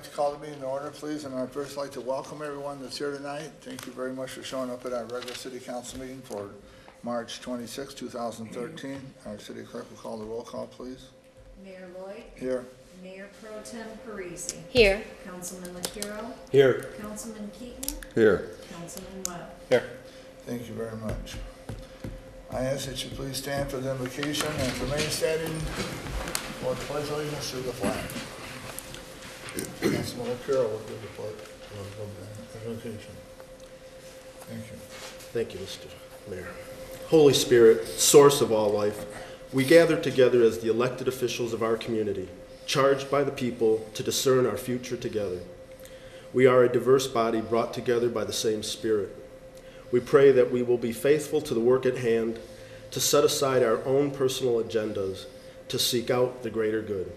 to call the meeting to order, please, and I'd first like to welcome everyone that's here tonight. Thank you very much for showing up at our regular city council meeting for March 26, 2013. Our city clerk will call the roll call, please. Mayor Lloyd. Here. Mayor Pro Tem Parisi. Here. Councilman LaCuro. Here. Councilman Keaton. Here. Councilman Webb. Here. Thank you very much. I ask that you please stand for the invocation and remain standing for the pledge of allegiance to the flag. Councilman LaCuro will give the pledge of invocation. Thank you. Thank you, Mr. Mayor. Holy Spirit, source of all life, we gather together as the elected officials of our community, charged by the people to discern our future together. We are a diverse body brought together by the same Spirit. We pray that we will be faithful to the work at hand, to set aside our own personal agendas, to seek out the greater good.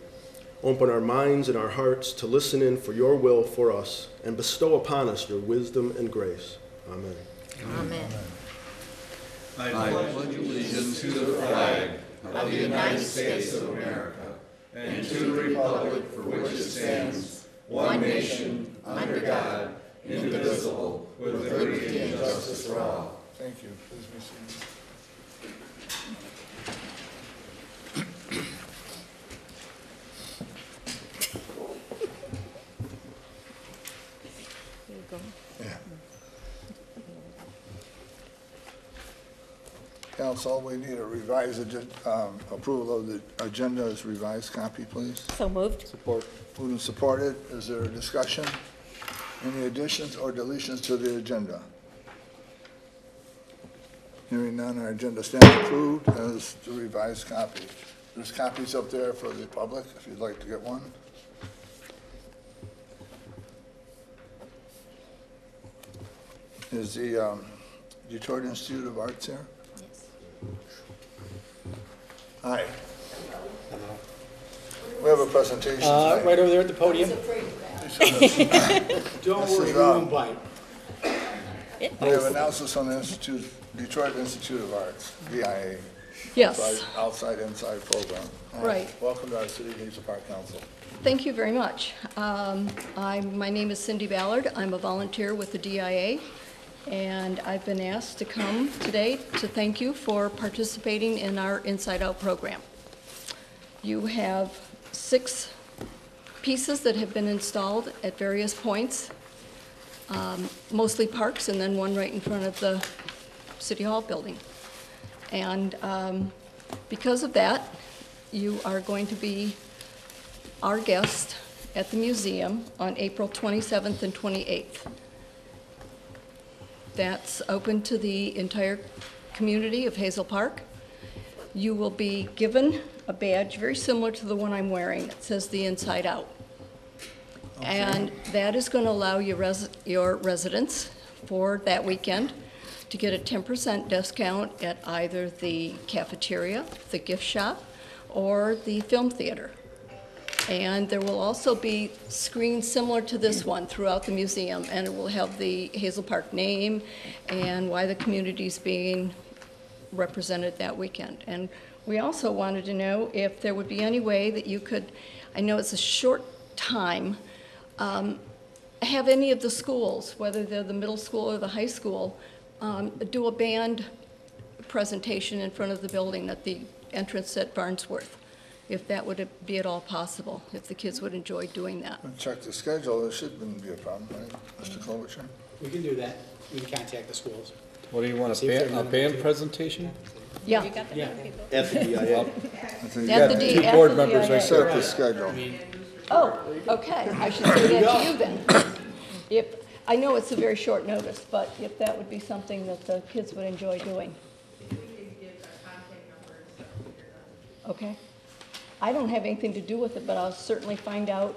Open our minds and our hearts to listen in for your will for us, and bestow upon us your wisdom and grace. Amen. Amen. I pledge allegiance to the flag of the United States of America and to the republic for which it stands, one nation, under God, indivisible, with liberty and justice for all. Thank you. Please be seated. Yeah. Council, we need a revised approval of the agenda as revised copy, please. So moved. Support. Moved and supported. Is there a discussion? Any additions or deletions to the agenda? Hearing none, our agenda stands approved as the revised copy. There's copies up there for the public if you'd like to get one. Is the Detroit Institute of Arts here? Yes. Hi. We have a presentation tonight. Right over there at the podium. Don't worry, we won't bite. We have analysis on the Institute, Detroit Institute of Arts, DIA. Yes, Outside, inside program. Hi. Right. Welcome to our City Hazel Park Council. thank you very much. My name is Cindy Ballard. I'm a volunteer with the DIA, and I've been asked to come today to thank you for participating in our Inside Out program. You have 6 pieces that have been installed at various points, mostly parks, and then one right in front of the City Hall building. And because of that, you are going to be our guest at the museum on April 27th and 28th. That's open to the entire community of Hazel Park. You will be given a badge very similar to the one I'm wearing. It says the Inside Out. Okay. And that is going to allow your residents for that weekend to get a 10% discount at either the cafeteria, the gift shop, or the film theater. And there will also be screens similar to this one throughout the museum, and it will have the Hazel Park name and why the community is being represented that weekend. And we also wanted to know if there would be any way that you could, I know it's a short time, have any of the schools, whether they're the middle school or the high school, do a band presentation in front of the building at the entrance at Farnsworth, if that would be at all possible, if the kids would enjoy doing that. We'll check the schedule. There shouldn't be a problem, right, Mr. Klobuchar? We can do that. We can contact the schools. What do you want, a band presentation? Yeah. Yeah. At the DIA. You At got the 2 at board the members. DIA. I set up the schedule. Oh, okay. I should say that to you then. If, I know it's a very short notice, but if that would be something that the kids would enjoy doing. Okay. I don't have anything to do with it, but I'll certainly find out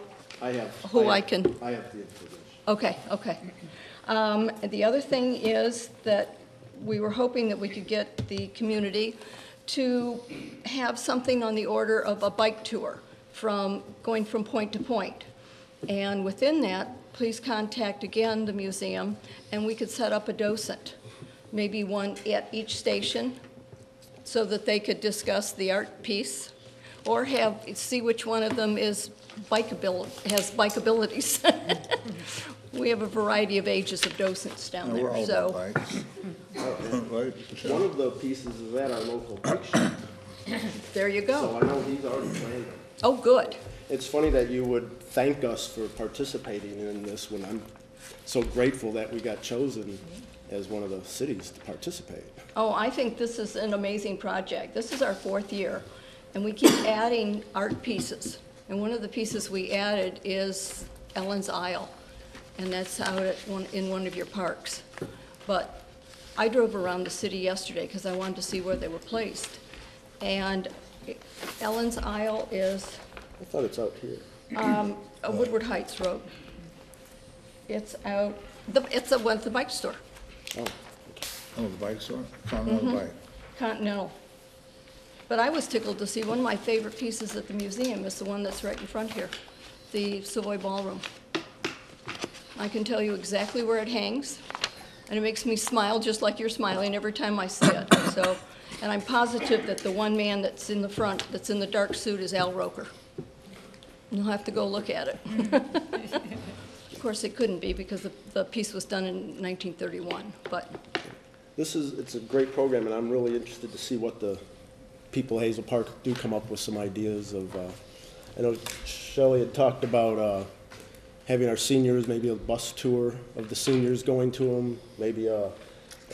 who I can. I have the information. Okay, okay. The other thing is that we were hoping that we could get the community to have something on the order of a bike tour from going from point to point. And within that, please contact again the museum, and we could set up a docent, maybe one at each station, so that they could discuss the art piece or see which one of them has bike abilities. We have a variety of ages of docents down We're there, all so. about bikes. Right? One of the pieces is at our local bike shop, There you so go. I know he's already planned it. Oh, good. It's funny that you would thank us for participating in this when I'm so grateful that we got chosen as one of the cities to participate. Oh, I think this is an amazing project. This is our 4th year, and we keep adding art pieces. And one of the pieces we added is Ellen's Isle, and that's out in one of your parks. But I drove around the city yesterday because I wanted to see where they were placed. And Ellen's Isle is I thought it's out here. Woodward Heights Road. It's out, it's at the bike store, Oh, Oh, the bike store? Continental Bike. Continental. But I was tickled to see one of my favorite pieces at the museum is the one that's right in front here, the Savoy Ballroom. I can tell you exactly where it hangs, and it makes me smile just like you're smiling every time I see it. So, and I'm positive that the one man that's in the front, that's in the dark suit, is Al Roker. You'll have to go look at it. Of course, it couldn't be because the piece was done in 1931, but it's a great program, and I'm really interested to see what the people of Hazel Park do come up with some ideas of. I know Shelley had talked about having our seniors, maybe a bus tour of the seniors going to them, maybe a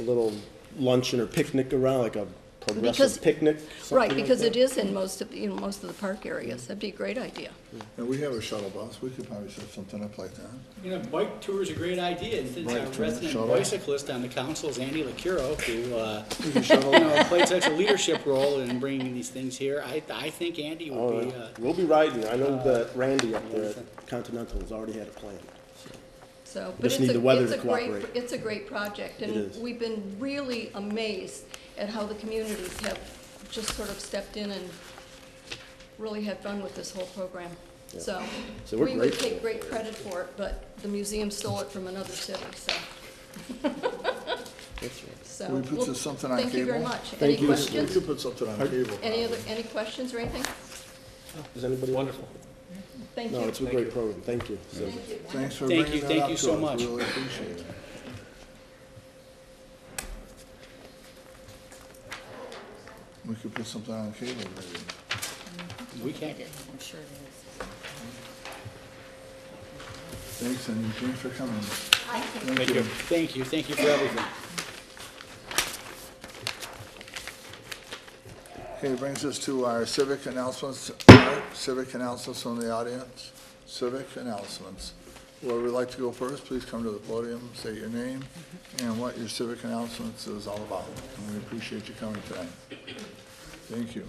little luncheon or picnic around, like a progressive picnic. right, something because like it that. is in most of the park areas. That'd be a great idea. And we have a shuttle bus. We could probably set something up like that. You know, bike tour is a great idea. And since our Bike tour, resident shuttle. bicyclist on the council is Andy Lacuro, who, can shuttle- played such a leadership role in bringing these things here, I think Andy All would be, right. We'll be riding. I know that Randy up there at Continental has already had it planned. So. So, but Just need the weather to it's a great, cooperate. it's a great project, It and is. we've been really amazed at how the communities have just sort of stepped in and really had fun with this whole program. Yeah. So, So we're we would grateful. take great credit for it, but the museum stole it from another city, so. That's right. So, Can we put well, something on thank you very cable? much. Thank Any you. We questions? could put something on cable. Any questions or anything? Is anybody wonderful? Thank No, you. it's a great program. Thank you. So, Thanks for Thank bringing you, that thank up you to so us. much. Really appreciate it. We could put something on cable, maybe. we can. I'm sure it is. Thanks, and thanks for coming. Thank you. Thank you for everything. Okay, it brings us to our civic announcements. Civic announcements from the audience. Civic announcements. Whoever would like to go first, please come to the podium, say your name and what your civic announcements is all about. And we appreciate you coming tonight. Thank you.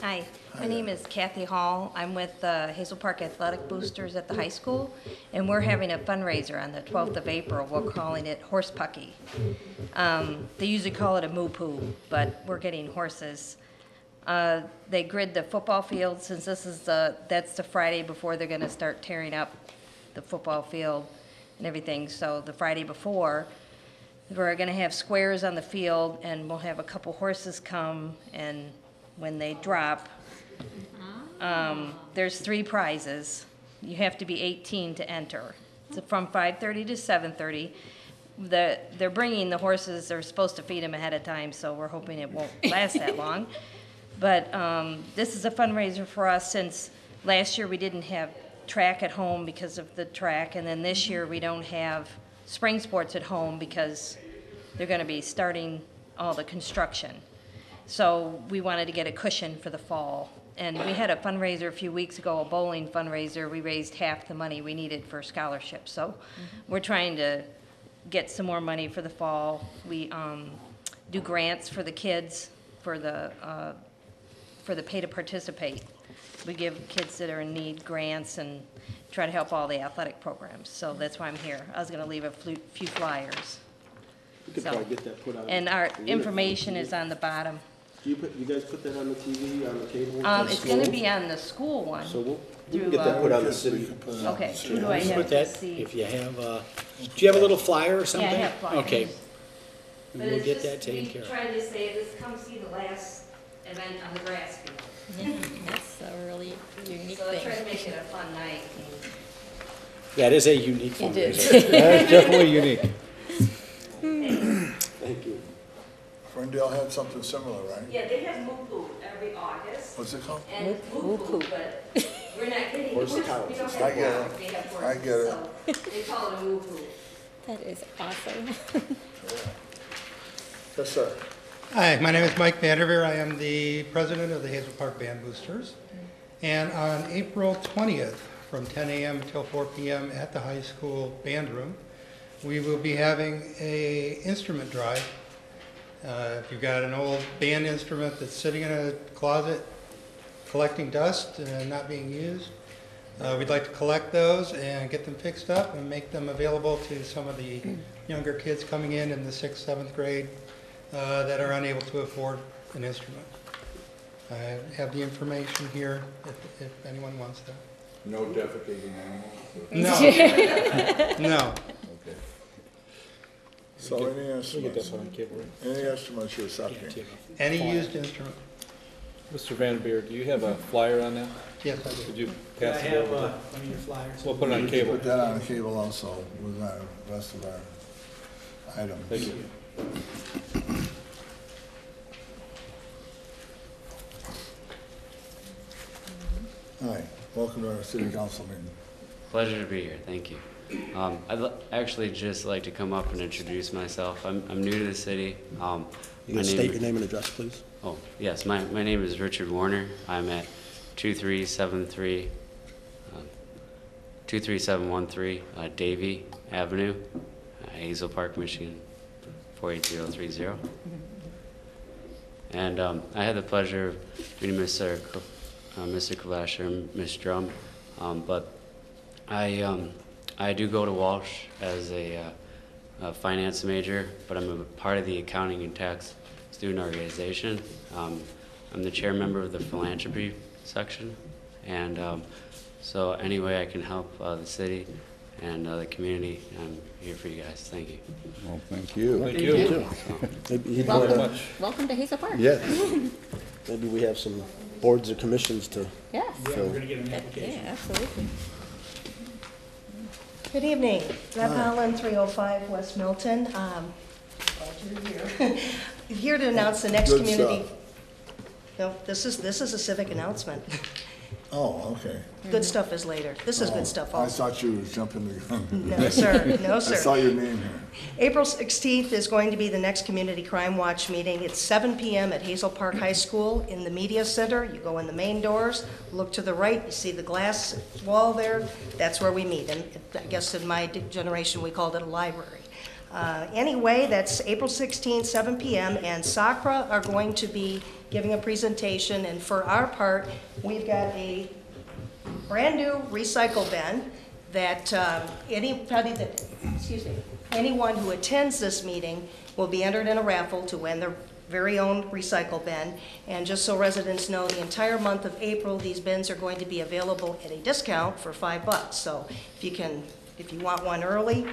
Hi, Hi my name there. is Kathy Hall. I'm with the Hazel Park Athletic Boosters at the high school, and we're having a fundraiser on the 12th of April. We're calling it Horse Pucky. They usually call it a moo poo, but we're getting horses. They grid the football field since that's the Friday before they're gonna start tearing up the football field and everything. So the Friday before, we're gonna have squares on the field, and we'll have a couple horses come, and when they drop, there's 3 prizes. You have to be 18 to enter. It's from 5:30 to 7:30. They're bringing the horses, they're supposed to feed them ahead of time, so we're hoping it won't last that long. But this is a fundraiser for us since last year we didn't have track at home because of the track, and then this year we don't have spring sports at home because they're going to be starting all the construction. So we wanted to get a cushion for the fall. And we had a fundraiser a few weeks ago, a bowling fundraiser. We raised half the money we needed for scholarships. So we're trying to get some more money for the fall. We do grants for the kids for the pay to participate. We give kids that are in need grants and try to help all the athletic programs. So that's why I'm here. I was going to leave a few flyers. we could So- probably get that put on. And our the internet. information is on the bottom. Do you guys put that on the TV, on the cable? It's going to be on the school one. So we through, can get that put on the We city. could put it on Okay, the who do I Put have to that, see? if you have, do you have a little flyer or something? Yeah, I have flyers. Okay. But We'll it's get just- that taken care We of. tried to say this, come see the last event on the grass field. That's a really unique So I try to thing. make it a fun night. That is a unique It is. fundraiser. That's definitely unique. Thank you. Ferndale had something similar, right? Yeah, they have moo-poo every August, What's it called? and moo-poo, but we're not getting Horse horse, cows. we don't I have get it. cows, we have horses, I get it. so they call it a moo-poo. That is awesome. Yes, sir. Hi, my name is Mike Vanderveer. I am the president of the Hazel Park Band Boosters. And on April 20th, from 10 a.m. until 4 p.m. at the high school band room, we will be having a instrument drive. If you've got an old band instrument that's sitting in a closet collecting dust and not being used, we'd like to collect those and get them fixed up and make them available to some of the younger kids coming in the 6th, 7th grade that are unable to afford an instrument. I have the information here if anyone wants that. No defecating animals? No, no. Okay. So any We get that instruments, on cable. any instruments you're accepting? Any used instrument. Mr. Vanderveer, do you have a flyer on that? Yes, I do. Could you I pass it have over? one of your flyers. We'll put it on We can cable. Put that on cable also with our rest of our items. Thank you. Hi, welcome to our city council meeting. Pleasure to be here, thank you. Actually just like to come up and introduce myself. I'm new to the city. You My can state name- your name and address, please? Oh, yes, my name is Richard Warner. I'm at 23713 Davie Avenue, Hazel Park, Michigan, 48030. And I had the pleasure of meeting Mr. Kalash and Ms. Drum, but I do go to Walsh as a finance major, but I'm a part of the accounting and tax student organization. I'm the chair member of the philanthropy section, and so any way I can help the city and the community, I'm here for you guys. Thank you. Well, thank you. Thank you. Maybe you'd Very wanna- much. Welcome to Hazel Park. Yes. Maybe we have some boards or commissions to Yes. Yeah, we're gonna get an Yeah, application. absolutely. Good evening. Deb Holland, 305 West Milton. Glad you're here. Here to announce the next Good community. stuff. No, this is a civic announcement. Oh, okay. Good stuff is later. This is Oh, good stuff I also. thought you were jumping the gun. No, sir. No, I sir. saw your name here. April 16th is going to be the next Community Crime Watch meeting. It's 7 p.m. at Hazel Park High School in the Media Center. You go in the main doors, look to the right, you see the glass wall there. That's where we meet. And I guess in my generation, we called it a library. Anyway, that's April 16th, 7 p.m., and SACRA are going to be giving a presentation, and for our part, we've got a brand-new recycle bin that anyone who attends this meeting will be entered in a raffle to win their very own recycle bin. And just so residents know, the entire month of April, these bins are going to be available at a discount for $5. So if you want one early,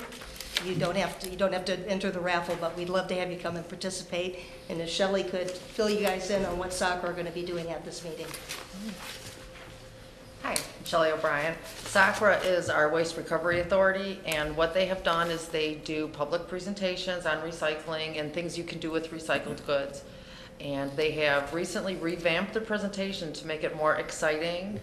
you don't have to enter the raffle, but we'd love to have you come and participate. And if Shelley could fill you guys in on what soccer are going to be doing at this meeting. Hi, Shelley O'Brien. SACRA is our waste recovery authority, and what they have done is they do public presentations on recycling and things you can do with recycled goods. And they have recently revamped their presentation to make it more exciting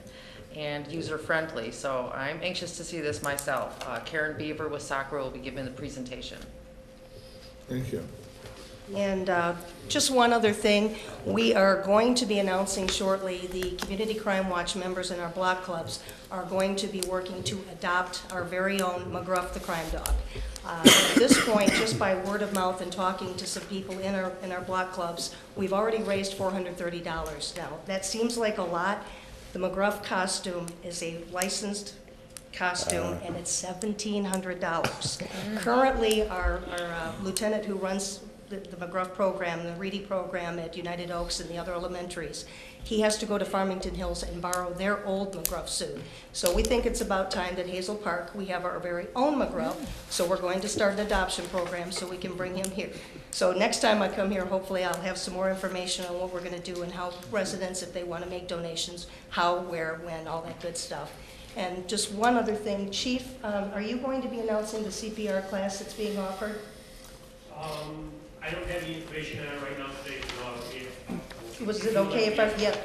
and user-friendly. So I'm anxious to see this myself. Karen Beaver with SACRA will be giving the presentation. Thank you. And just one other thing, we are going to be announcing shortly, the Community Crime Watch members in our block clubs are going to be working to adopt our very own McGruff the crime dog. At this point, just by word of mouth and talking to some people in our block clubs, we've already raised $430. Now, that seems like a lot. The McGruff costume is a licensed costume, and it's $1,700. Currently, our lieutenant who runs the McGruff program, the Reedy program at United Oaks and the other elementaries, he has to go to Farmington Hills and borrow their old McGruff suit. So we think it's about time that Hazel Park, we have our very own McGruff, so we're going to start an adoption program so we can bring him here. So next time I come here, hopefully I'll have some more information on what we're going to do and how residents, if they want to make donations, how, where, when, all that good stuff. And just one other thing, Chief, are you going to be announcing the CPR class that's being offered? I don't have any information on it right now today, so Was it okay if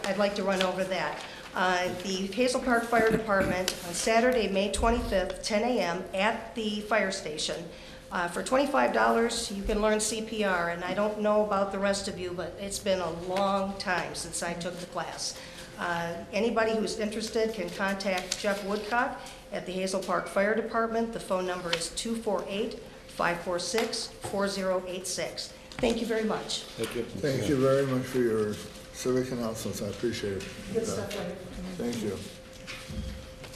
I'd like to run over that. The Hazel Park Fire Department on Saturday, May 25th, 10 a.m. at the fire station. For $25, you can learn CPR, and I don't know about the rest of you, but it's been a long time since I took the class. Anybody who's interested can contact Jeff Woodcock at the Hazel Park Fire Department. The phone number is 248-546-4086. Thank you very much. Thank you. Thank you very much for your civic announcements. I appreciate it. Good stuff, Larry. Thank you.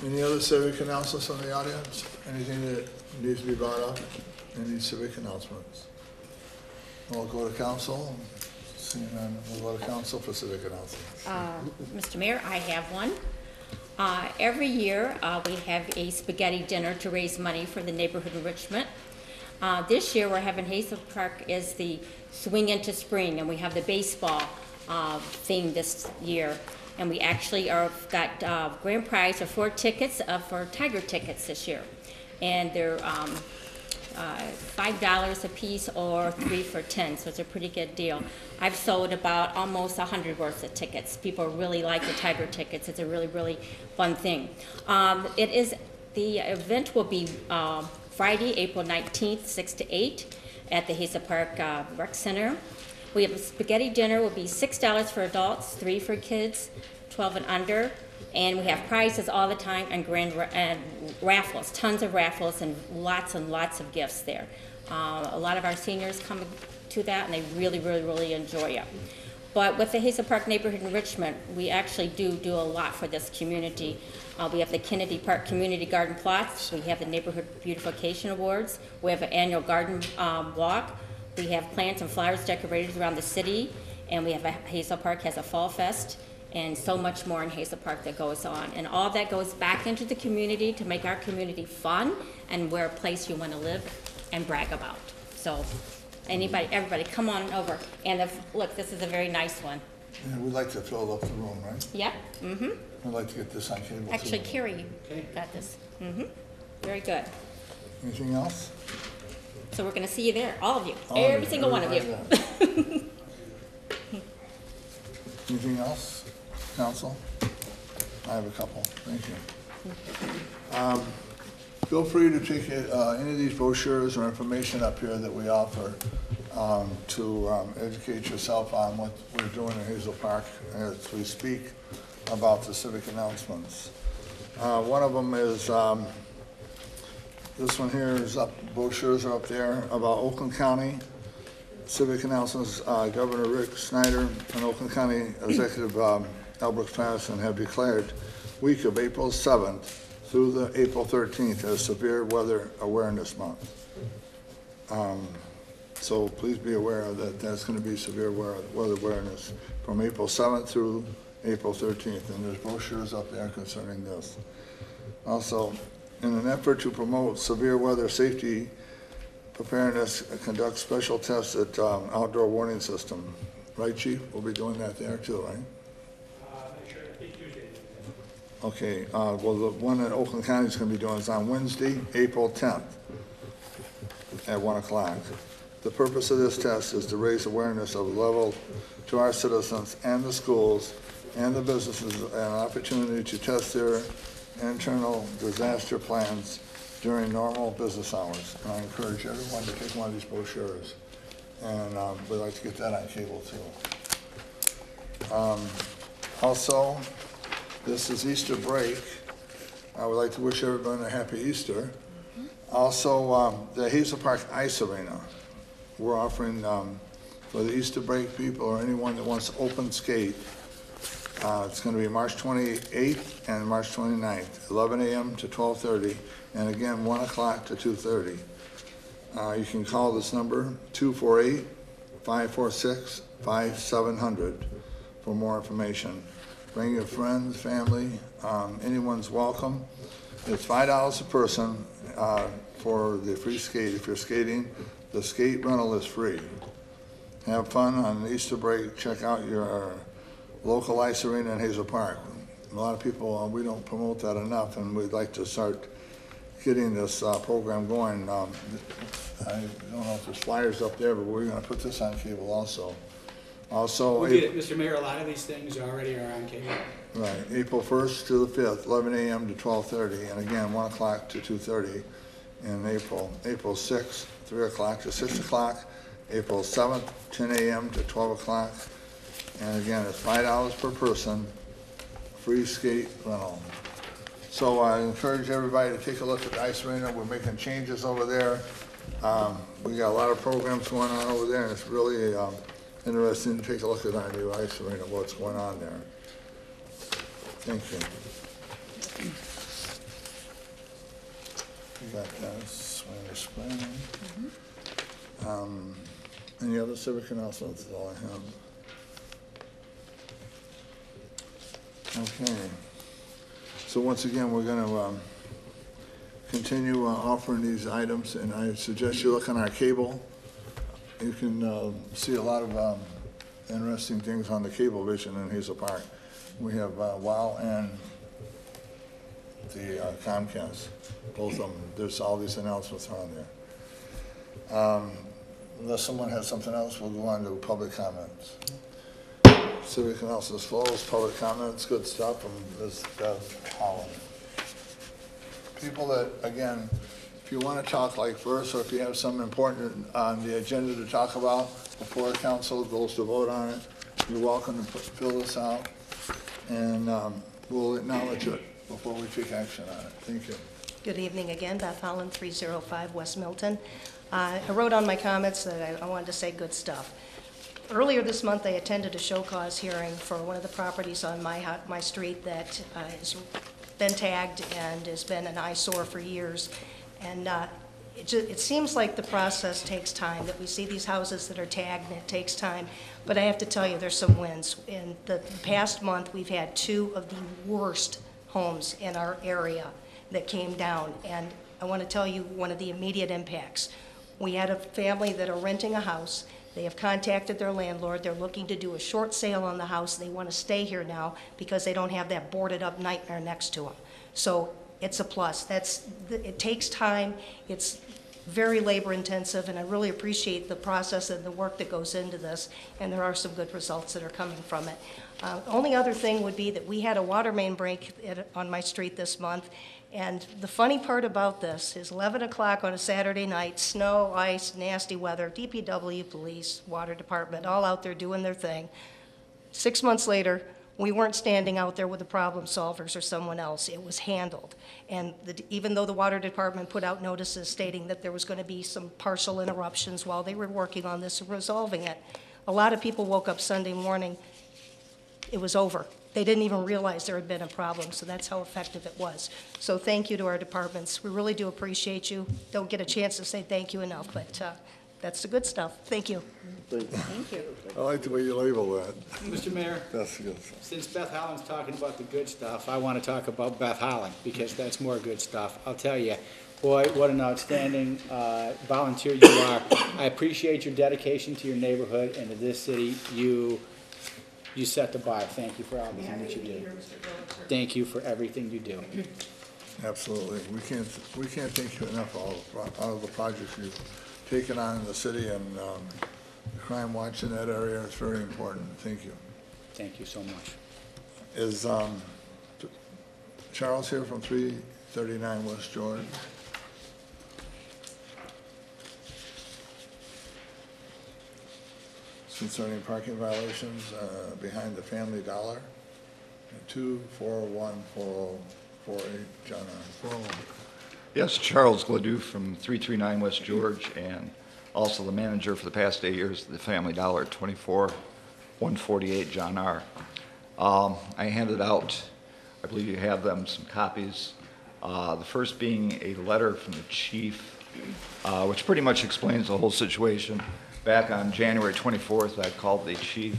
Any other civic announcements from the audience? Anything that needs to be brought up? Any civic announcements? We'll go to council. Seeing none, we'll go to council for civic announcements. Mr. Mayor, I have one. Every year, we have a spaghetti dinner to raise money for the neighborhood enrichment. This year, we're having Hazel Park as the swing into spring, and we have the baseball theme this year. And we actually got grand prize of 4 tickets for Tiger tickets this year. And they're $5 a piece or 3 for $10, so it's a pretty good deal. I've sold about almost 100 worth of tickets. People really like the Tiger tickets. It's a really, really fun thing. The event will be Friday, April 19th, 6 to 8 at the Hazel Park Rec Center. We have a spaghetti dinner will be $6 for adults, 3 for kids, 12 and under. And we have prizes all the time and raffles, tons of raffles and lots of gifts there. A lot of our seniors come to that and they really, really, really enjoy it. But with the Hazel Park Neighborhood Enrichment, we actually do a lot for this community. We have the Kennedy Park Community Garden Plots. We have the Neighborhood Beautification Awards. We have an annual garden walk. We have plants and flowers decorated around the city. And we have Hazel Park has a Fall Fest. And so much more in Hazel Park that goes on. And all that goes back into the community to make our community fun and where a place you want to live and brag about. So everybody come on over. And look, this is a very nice one. Yeah, we'd like to fill up the room, right? Yep. Mm-hmm. I'd like to get this on cable. Actually, too. Carrie got this. Mm-hmm. Very good. Anything else? So we're going to see you there, all of you, every single one of you. Anything else, council? I have a couple. Thank you. Feel free to take any of these brochures or information up here that we offer to educate yourself on what we're doing in Hazel Park as we speak about the civic announcements. One of them is this one here is up. Brochures are up there about Oakland County civic announcements. Governor Rick Snyder and Oakland County Executive Albert Patterson have declared week of April 7th through the April 13th as Severe Weather Awareness Month. So please be aware that that's going to be severe weather awareness from April 7th through April 13th, and there's brochures up there concerning this. Also, in an effort to promote severe weather safety preparedness, conduct special tests at outdoor warning system. Right, Chief? We'll be doing that there too, right? Sure, I think Tuesday. Okay, well, the one that Oakland County is going to be doing is on Wednesday, April 10th at 1 o'clock. The purpose of this test is to raise awareness of the level to our citizens and the schools and the businesses an opportunity to test their internal disaster plans during normal business hours. And I encourage everyone to take one of these brochures. And we'd like to get that on cable too. Also, this is Easter break. I would like to wish everyone a happy Easter. Also, the Hazel Park Ice Arena. We're offering for the Easter break people or anyone that wants to open skate. It's going to be March 28th and March 29th, 11 a.m. to 12:30, and again 1 o'clock to 2:30. You can call this number 248-546-5700 for more information. Bring your friends, family, anyone's welcome. It's $5 a person for the free skate. If you're skating, the skate rental is free. Have fun on the Easter break. Check out your local ice arena in Hazel Park. A lot of people, we don't promote that enough, and we'd like to start getting this program going. I don't know if there's flyers up there, but we're going to put this on cable also. Also, We'll get it, Mr. Mayor, a lot of these things already are on cable. right, April 1st to the 5th, 11 a.m. to 12:30, and again, 1 o'clock to 2:30 in April. April 6th, 3 o'clock to 6 o'clock. April 7th, 10 a.m. to 12 o'clock. And again, it's $5 per person, free skate rental. So I encourage everybody to take a look at the ice arena. We're making changes over there. We got a lot of programs going on over there, and it's really interesting to take a look at our new ice arena, what's going on there. Thank you. We got this, spring. Any other civic announcements? That's all I have. Okay. So once again, we're going to continue offering these items, and I suggest you look on our cable. You can see a lot of interesting things on the cable vision in Hazel Park. We have WOW and the Comcast, both of them. There's all these announcements are on there. Unless someone has something else, we'll go on to public comments. Civic announcements closed, public comments, good stuff from Ms. Beth Holland. People that, again, if you want to talk like first, or if you have something important on the agenda to talk about before council goes to vote on it, you're welcome to fill this out, and we'll acknowledge it before we take action on it. Thank you. Good evening again, Beth Holland, 305 West Milton. I wrote on my comments that I wanted to say good stuff. Earlier this month, I attended a show cause hearing for one of the properties on my street that has been tagged and has been an eyesore for years. And it seems like the process takes time, that we see these houses that are tagged and it takes time. But I have to tell you, there's some wins. In the past month, we've had 2 of the worst homes in our area that came down. And I want to tell you one of the immediate impacts. We had a family that are renting a house. They have contacted their landlord. They're looking to do a short sale on the house. They want to stay here now because they don't have that boarded up nightmare next to them. So it's a plus. It takes time. It's very labor intensive, and I really appreciate the process and the work that goes into this, and there are some good results that are coming from it. Only other thing would be that we had a water main break on my street this month, and the funny part about this is 11 o'clock on a Saturday night, snow, ice, nasty weather, DPW, police, water department, all out there doing their thing. 6 months later, we weren't standing out there with the problem solvers or someone else. It was handled. And even though the water department put out notices stating that there was going to be some partial interruptions while they were working on this and resolving it, a lot of people woke up Sunday morning, it was over. They didn't even realize there had been a problem, so that's how effective it was. So thank you to our departments. We really do appreciate you. Don't get a chance to say thank you enough, but that's the good stuff. Thank you. Thank you. I like the way you label that. Mr. Mayor, That's good. since Beth Holland's talking about the good stuff, I want to talk about Beth Holland, because that's more good stuff. I'll tell you, boy, what an outstanding volunteer you are. I appreciate your dedication to your neighborhood and to this city. You set the bar. Thank you for everything that you do. Thank you for everything you do. Absolutely. We can't thank you enough for all of the projects you've taken on in the city, and crime watch in that area is very important. Thank you. Thank you so much. Is Charles here from 339 West George? Concerning parking violations behind the Family Dollar, 2414048, John R. Yes, Charles Gladue from 339 West George, and also the manager for the past 8 years of the Family Dollar at 24148 John R. I handed out, I believe you have them, some copies. The first being a letter from the chief, which pretty much explains the whole situation. Back on January 24th, I called the chief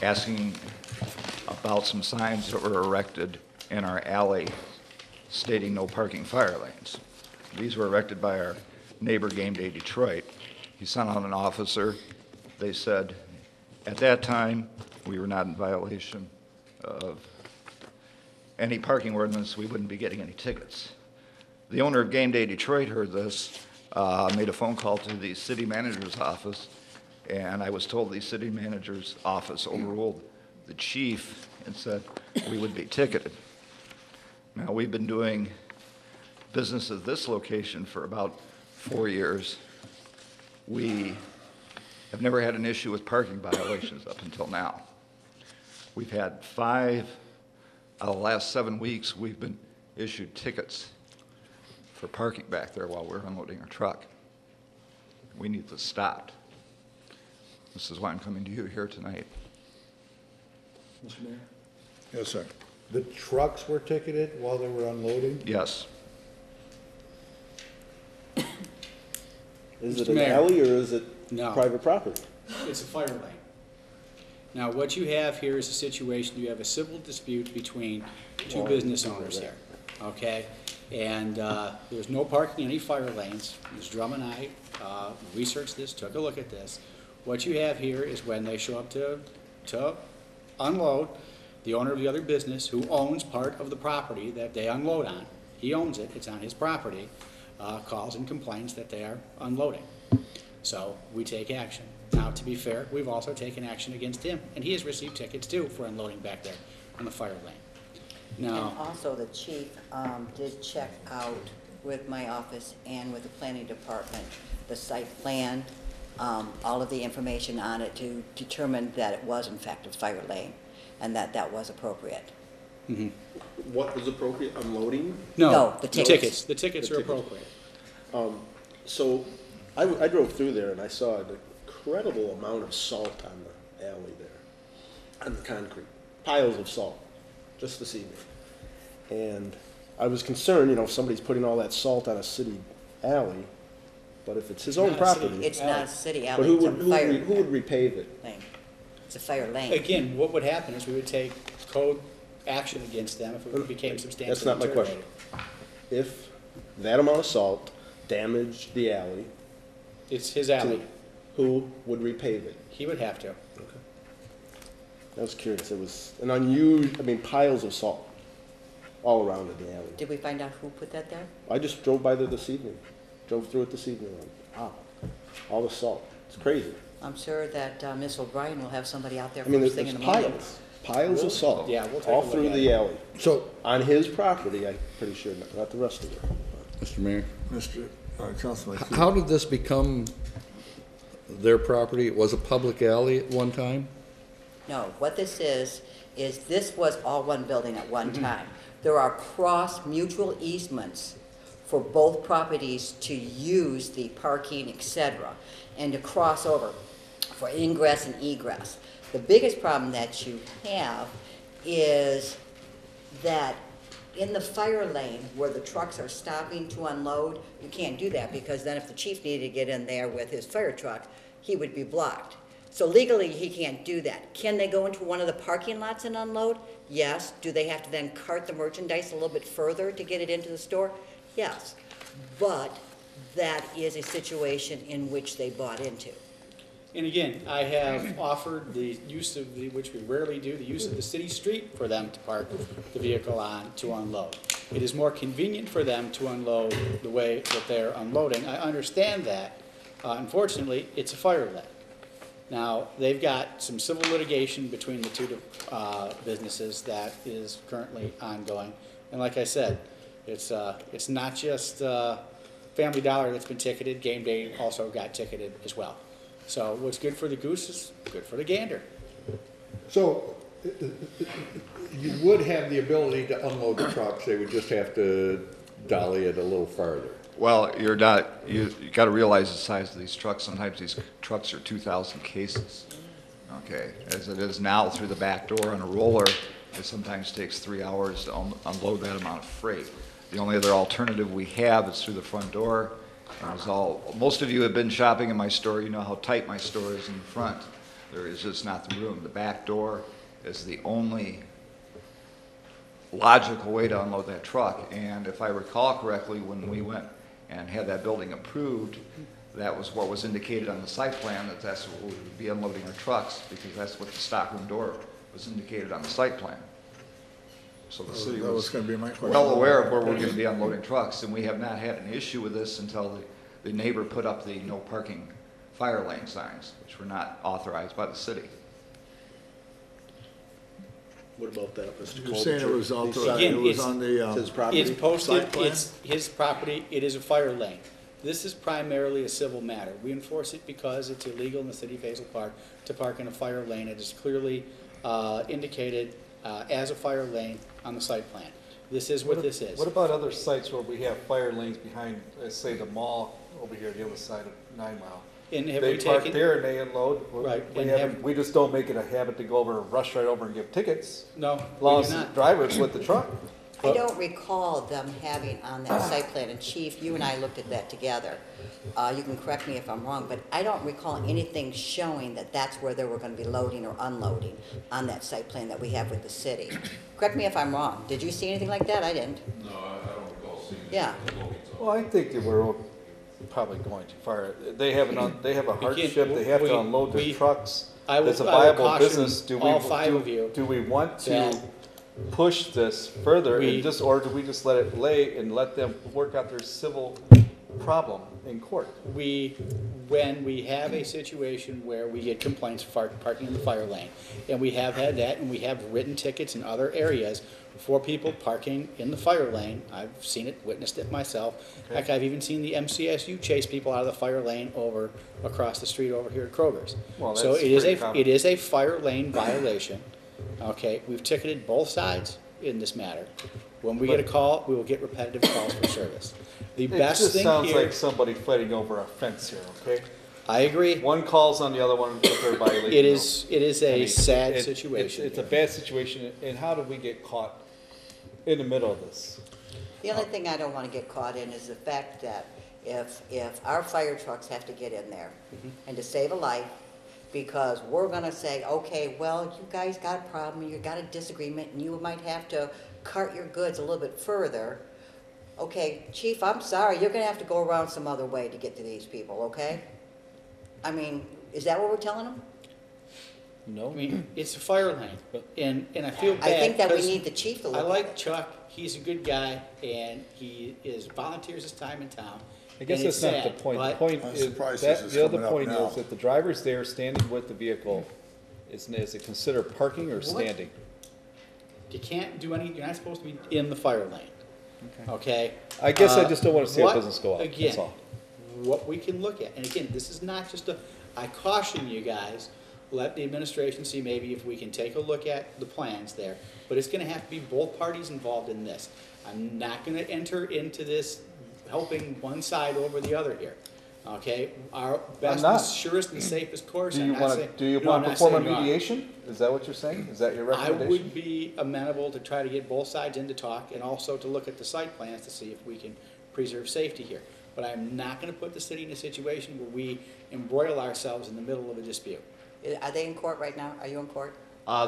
asking about some signs that were erected in our alley stating no parking fire lanes. These were erected by our neighbor Game Day Detroit. He sent out an officer. They said, at that time, we were not in violation of any parking ordinance. We wouldn't be getting any tickets. The owner of Game Day Detroit heard this, made a phone call to the city manager's office, and I was told the city manager's office overruled the chief and said we would be ticketed. Now, we've been doing business at this location for about 4 years. We have never had an issue with parking violations up until now. We've had 5 out of the last 7 weeks, we've been issued tickets for parking back there while we're unloading our truck. We need this stopped. This is why I'm coming to you here tonight. Mr. Mayor? Yes, sir. The trucks were ticketed while they were unloading? Yes. Is Mr. it an Mayor. alley or is it No. private property? It's a fire lane. Now, what you have here is a situation, you have a civil dispute between two business owners here, okay? And there's no parking in any fire lanes. Ms. Drum and I researched this, took a look at this. What you have here is when they show up to unload, the owner of the other business, who owns part of the property that they unload on, he owns it, it's on his property, calls and complains that they are unloading. So we take action. Now, to be fair, we've also taken action against him, and he has received tickets too for unloading back there on the fire lane. Now, And also, the chief did check out with my office and with the planning department, the site plan, all of the information on it to determine that it was in fact a fire lane and that that was appropriate. mhm. What was appropriate, unloading? No, the tickets. The tickets are appropriate. So I drove through there and I saw an incredible amount of salt on the alley there, on the concrete, piles of salt, just this evening. And I was concerned, if somebody's putting all that salt on a city alley, but if it's his own not a city property. It's not a city But alley, who it's a would, fire who would repave it? lane. It's a fire lane. Again, what would happen is we would take code action against them if it became substantially That's not my question. deteriorated. If that amount of salt damaged the alley, It's his alley. who would repave it? He would have to. I was curious. It was an unusual, piles of salt all around in the alley. Did we find out who put that there? I just drove by there this evening. Drove through it this evening. Wow. All the salt. It's crazy. I'm sure that Ms. O'Brien will have somebody out there There's first thing in the morning. piles of salt. Yeah, we'll take all a look through at the it. alley. So, On his property, I'm pretty sure, not the rest of it. Mr. Mayor, Mr. Councilman. how did this become their property? It was a public alley at one time? No, what this is this was all one building at one time. There are cross mutual easements for both properties to use the parking, et cetera, and to cross over for ingress and egress. The biggest problem that you have is that in the fire lane where the trucks are stopping to unload, you can't do that because then if the chief needed to get in there with his fire truck, he would be blocked. So legally, he can't do that. Can they go into one of the parking lots and unload? Yes. Do they have to then cart the merchandise a little bit further to get it into the store? Yes. But that is a situation in which they bought into. And again, I have offered the use of which we rarely do, the use of the city street for them to park the vehicle on to unload. It is more convenient for them to unload the way that they're unloading. I understand that. Unfortunately, it's a fire lane. Now, they've got some civil litigation between the two businesses that is currently ongoing. And like I said, it's not just Family Dollar that's been ticketed, Game Day also got ticketed as well. So what's good for the goose is good for the gander. So, you would have the ability to unload the trucks, they would just have to dolly it a little farther. Well, you got to realize the size of these trucks. Sometimes these trucks are 2,000 cases. Okay, as it is now through the back door on a roller, it sometimes takes 3 hours to unload that amount of freight. The only other alternative we have is through the front door. Most of you have been shopping in my store. You know how tight my store is in the front. There is just not the room. The back door is the only logical way to unload that truck. And if I recall correctly, when we went and had that building approved, that was what was indicated on the site plan, that's what we would be unloading our trucks, because that's what the stockroom door was indicated on the site plan. So the city That was was gonna be my question. well aware of where we're gonna be unloading trucks, and we have not had an issue with this until the neighbor put up the no parking fire lane signs, which were not authorized by the city. What about that, Mr. You're saying it was authorized, Again, it was it's- on the, It's his property. It's posted, Site plan? it's his property, it is a fire lane. This is primarily a civil matter. We enforce it because it's illegal in the city of Hazel Park to park in a fire lane. It is clearly indicated as a fire lane on the site plan. This is what this is. What about other sites where we have fire lanes behind, let's say, the mall over here, the other side of 9 Mile? And have They we park taken? there and they unload. Right, We and haven't- have- we just don't make it a habit to go over, rush right over and give tickets. No, As we long do as the not. driver's with the truck. I don't recall them having on that site plan, and Chief, you and I looked at that together. You can correct me if I'm wrong, but I don't recall anything showing that that's where they were gonna be loading or unloading on that site plan that we have with the city. Correct me if I'm wrong. Did you see anything like that? I didn't. No, I don't recall seeing it. Yeah. Well, I think that we're probably going too far. They have they have a We can't- hardship, they have we- to unload their we- trucks. I will- It's a I will viable caution business. Do all five of you do we want to that push this further we- and just, or do we just let it lay and let them work out their civil problem in court? When we have a situation where we get complaints for parking in the fire lane, and we have had that, and we have written tickets in other areas for people parking in the fire lane, I've seen it, witnessed it myself. Heck, I've even seen the MCSU chase people out of the fire lane over, across the street over here at Kroger's. Well, So that's it is pretty common. it is a fire lane violation, okay? We've ticketed both sides in this matter. When we get a call, we will get repetitive calls for service. The best It thing just sounds here, like somebody fighting over a fence here, okay? I agree. One calls on the other one, but they're violating. It is a I mean, sad it- situation. It's a bad situation, and how did we get caught in the middle of this? The only thing I don't want to get caught in is the fact that if our fire trucks have to get in there and to save a life, because we're gonna say, okay, well, you guys got a problem, you got a disagreement, and you might have to cart your goods a little bit further. Okay, Chief, I'm sorry, you're gonna have to go around some other way to get to these people, okay? I mean, is that what we're telling them? No. I mean, it's a fire lane, and I feel bad. I think that we 'cause need the chief to look I at like it. Chuck, he's a good guy, and he volunteers his time in town. I guess and it's that's not the sad, point. The but- point I'm is, surprised this that, is the other coming up point now. is that the driver's there standing with the vehicle. Is it considered parking or What? standing? You can't do any, you're not supposed to be in the fire lane, okay? I guess I just don't wanna see a what- business go up, that's Again, all. what we can look at, and again, this is not just I caution you guys, let the administration see maybe if we can take a look at the plans there, but it's gonna have to be both parties involved in this. I'm not gonna enter into this helping one side over the other here, okay? Our best, not. and surest and safest course, Do I'm you not want saying. to, do you no, want I'm to not perform a saying you are. mediation? Is that what you're saying? Is that your I recommendation? would be amenable to try to get both sides in to talk and also to look at the site plans to see if we can preserve safety here. But I'm not gonna put the city in a situation where we embroil ourselves in the middle of a dispute. Are they in court right now? Are you in court?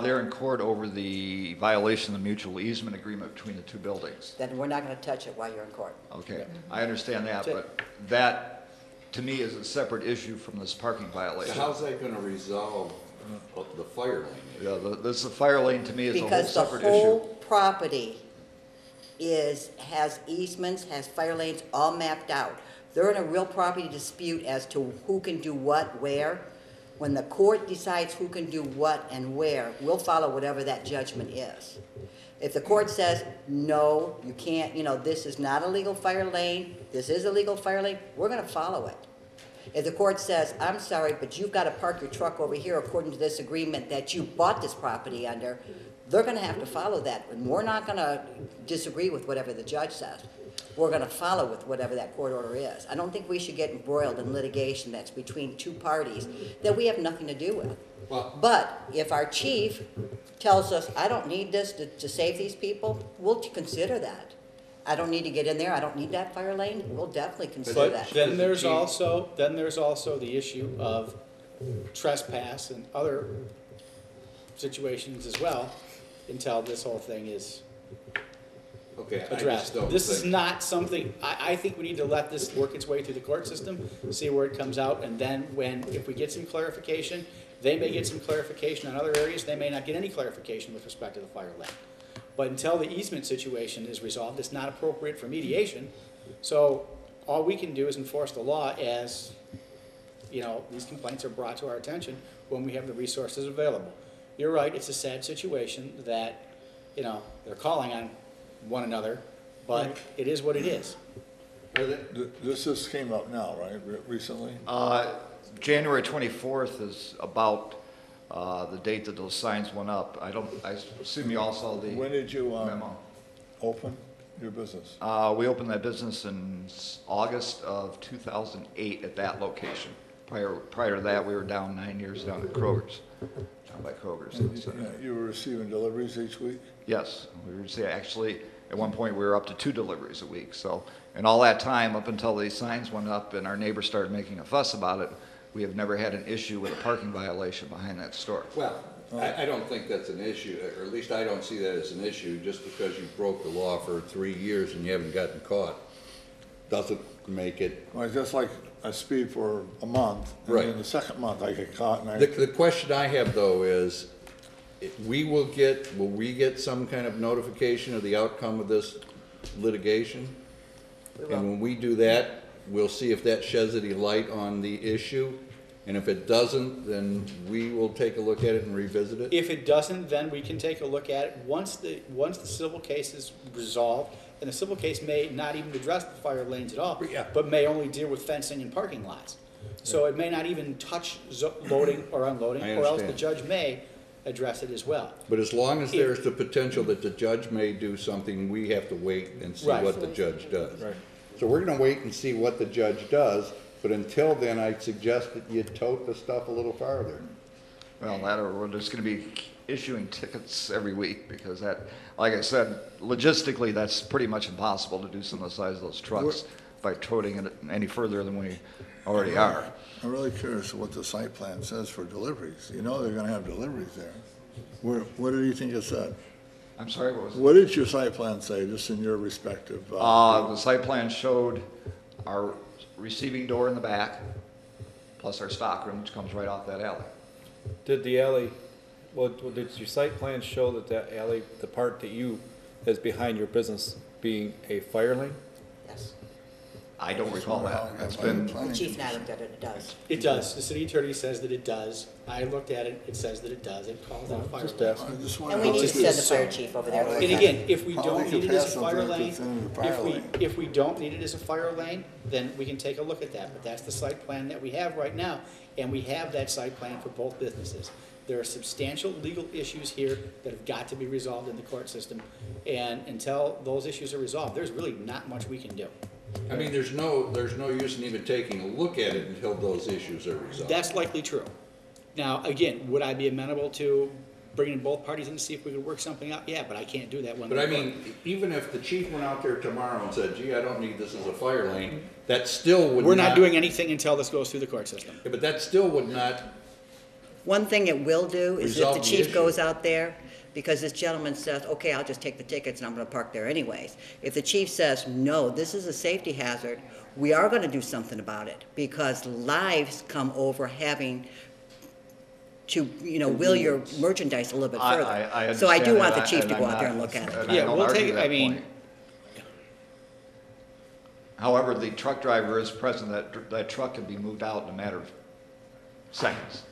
They're in court over the violation of the mutual easement agreement between the two buildings. Then we're not gonna touch it while you're in court. Okay, I understand that, That's it. but that, to me, is a separate issue from this parking So violation. how's that gonna resolve the fire lane issue? Yeah, the fire lane to me is a whole Because the separate whole issue. property has easements, has fire lanes all mapped out. They're in a real property dispute as to who can do what, where. When the court decides who can do what and where, we'll follow whatever that judgment is. If the court says, no, you can't, this is not a legal fire lane, this is a legal fire lane, we're gonna follow it. If the court says, I'm sorry, but you've got to park your truck over here according to this agreement that you bought this property under, they're going to have to follow that. And we're not going to disagree with whatever the judge says. We're going to follow with whatever that court order is. I don't think we should get embroiled in litigation that's between two parties that we have nothing to do with. But if our chief tells us, I don't need this to save these people, we'll consider that. I don't need to get in there, I don't need that fire lane, we'll definitely consider But that. then there's also the issue of trespass and other situations as well, until this whole thing is Okay, I addressed. just don't This is think- not something, I think we need to let this work its way through the court system, see where it comes out, and then if we get some clarification, they may get some clarification on other areas, they may not get any clarification with respect to the fire lane. But until the easement situation is resolved, it's not appropriate for mediation. So all we can do is enforce the law as, you know, these complaints are brought to our attention when we have the resources available. You're right, it's a sad situation that, you know, they're calling on one another, but it is what it is. This just came up now, right, recently? January 24th is about the date that those signs went up. I assume you all saw the When did you memo. open your business? We opened that business in August of 2008 at that location. Prior to that, we were down 9 years down at Kroger's, down by Kroger's. You were receiving deliveries each week? Yes, actually, at one point, we were up to 2 deliveries a week. So, and all that time, up until these signs went up and our neighbors started making a fuss about it, we have never had an issue with a parking violation behind that store. Well, I don't think that's an issue, or at least I don't see that as an issue, just because you broke the law for 3 years and you haven't gotten caught, doesn't make it. Well, it's just like I speed for a month, and Right. then the second month I get caught and The question I have though is, will we get some kind of notification of the outcome of this litigation? And when we do that, we'll see if that sheds any light on the issue. And if it doesn't, then we will take a look at it and revisit it. If it doesn't, then we can take a look at it. Once the civil case is resolved, and the civil case may not even address the fire lanes at all, but may only deal with fencing and parking lots. So it may not even touch loading or unloading, I or else the understand. judge may address it as well. But as long as there's the potential that the judge may do something, we have to wait and see Right. what the judge does. So we're gonna wait and see what the judge does, but until then, I'd suggest that you tote the stuff a little farther. Well, we're just going to be issuing tickets every week because that, like I said, logistically, that's pretty much impossible to do some of the size of those trucks by toting it any further than we already are. I'm really curious what the site plan says for deliveries. You know they're gonna have deliveries there. What do you think it said? I'm sorry, what was it? What did your site plan say, just in your respective? The site plan showed our receiving door in the back, plus our stock room, which comes right off that alley. Did the alley, did your site plan show that alley, the part that is behind your business being a fire lane? Yes. I don't recall that. It's been. The chief now looked at it, it does. It does. The city attorney says that it does. I looked at it, it says that it does. It calls out fire lane. And we need to send the fire chief over there. And again, if we How don't they need could it as pass a fire something lane, if it's in the fire lane. if we don't need it as a fire lane, then we can take a look at that. But that's the site plan that we have right now, and we have that site plan for both businesses. There are substantial legal issues here that have got to be resolved in the court system, and until those issues are resolved, there's really not much we can do. I mean, there's no use in even taking a look at it until those issues are resolved. That's likely true. Now, again, would I be amenable to bringing both parties in to see if we could work something out? Yeah, but I can't do that when. But I mean, even if the chief went out there tomorrow and said, gee, I don't need this as a fire lane, that still would not. We're not doing anything until this goes through the court system. Yeah, but that still would not. One thing it will do is if Resolve the the chief issue. goes out there, because this gentleman says, okay, I'll just take the tickets and I'm gonna park there anyways. If the chief says, no, this is a safety hazard, we are gonna do something about it, because lives come over having to, wheel your merchandise a little bit further. I So I do understand want the that, chief to and go I'm out there not- and look at it. and I Yeah, don't we'll argue take, that I mean, point. However, the truck driver is present, that truck can be moved out in a matter of seconds,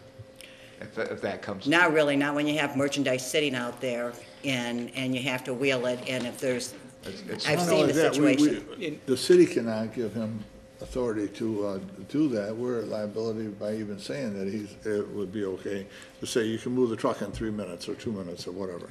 if that comes. Not really, not when you have merchandise sitting out there and you have to wheel it, and if there's, I've Not seen only the that, situation. The city cannot give him authority to do that. We're at liability by even saying that it would be okay to say you can move the truck in 3 minutes or 2 minutes or whatever.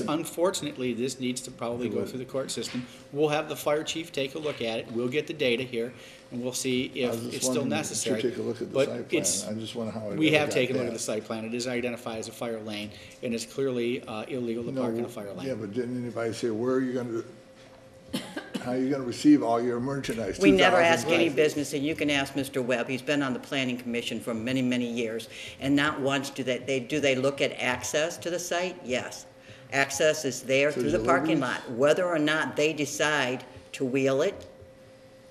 Unfortunately, this needs to probably go through the court system. We'll have the fire chief take a look at it, we'll get the data here, and we'll see I was if just it's still wondering, necessary. Should we take a look at the But site plan? it's- I just wonder how it We ever have got taken a look at the passed. site plan, it is identified as a fire lane, and it's clearly illegal to No, park in a fire lane. Yeah, but didn't anybody say, where are you gonna, how are you gonna receive all your merchandise? We never 2,000 ask any places. business, and you can ask Mr. Webb, he's been on the planning commission for many, many years, and not once do they look at access to the site? Yes. Access is there To through the parking deliveries? lot. Whether or not they decide to wheel it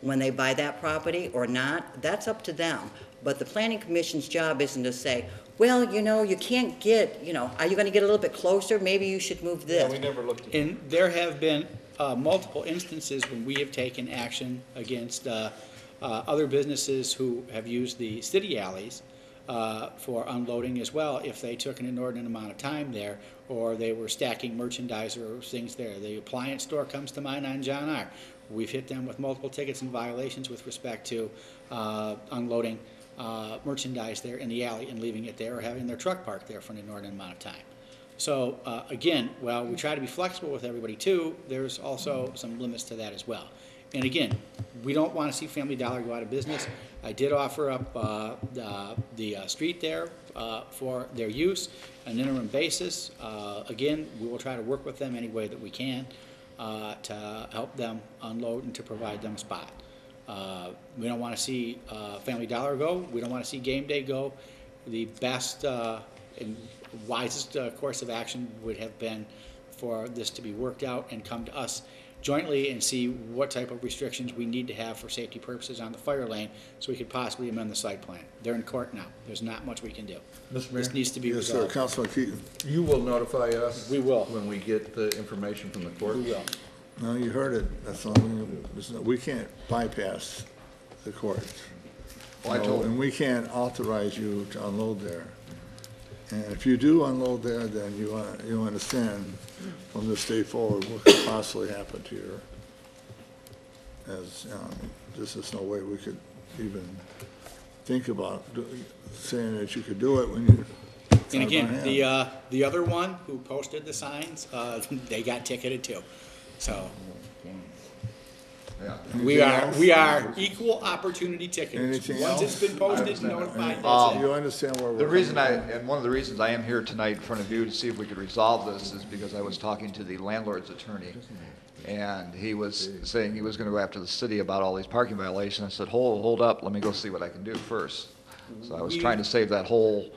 when they buy that property or not, that's up to them. But the planning commission's job isn't to say, well, you know, you can't get, you know, are you gonna get a little bit closer? Maybe you should move Yeah, this. we never looked at. And there have been multiple instances when we have taken action against other businesses who have used the city alleys for unloading as well, if they took an inordinate amount of time there, or they were stacking merchandise or things there. The appliance store comes to mind on John R. We've hit them with multiple tickets and violations with respect to unloading merchandise there in the alley and leaving it there, or having their truck parked there for an inordinate amount of time. So again, while we try to be flexible with everybody too, there's also some limits to that as well. And again, we don't want to see Family Dollar go out of business. I did offer up the street there for their use on an interim basis. Again, we will try to work with them any way that we can to help them unload and to provide them a spot. We don't want to see Family Dollar go. We don't want to see Game Day go. The best and wisest course of action would have been for this to be worked out and come to us jointly and see what type of restrictions we need to have for safety purposes on the fire lane, so we could possibly amend the site plan. They're in court now. There's not much we can do. Mr. Mayor? This needs to be Yes, sir, resolved. Councilman Keaton. You will notify us? We will. When we get the information from the court? We will. No, you heard it. That's all. We can't bypass the courts. Well, I told- And we can't authorize you to unload there. And if you do unload there, then you understand from this day forward what could possibly happen to your, this is no way we could even think about saying that you could do it when you. And again, the other one who posted the signs, they got ticketed too. So we are equal opportunity ticketers. Anything Once else? it's been posted, notified, that's it. You understand where we're. One of the reasons I am here tonight in front of you to see if we could resolve this is because I was talking to the landlord's attorney, and he was saying he was gonna go after the city about all these parking violations. I said, hold up, let me go see what I can do first. So I was trying to save that whole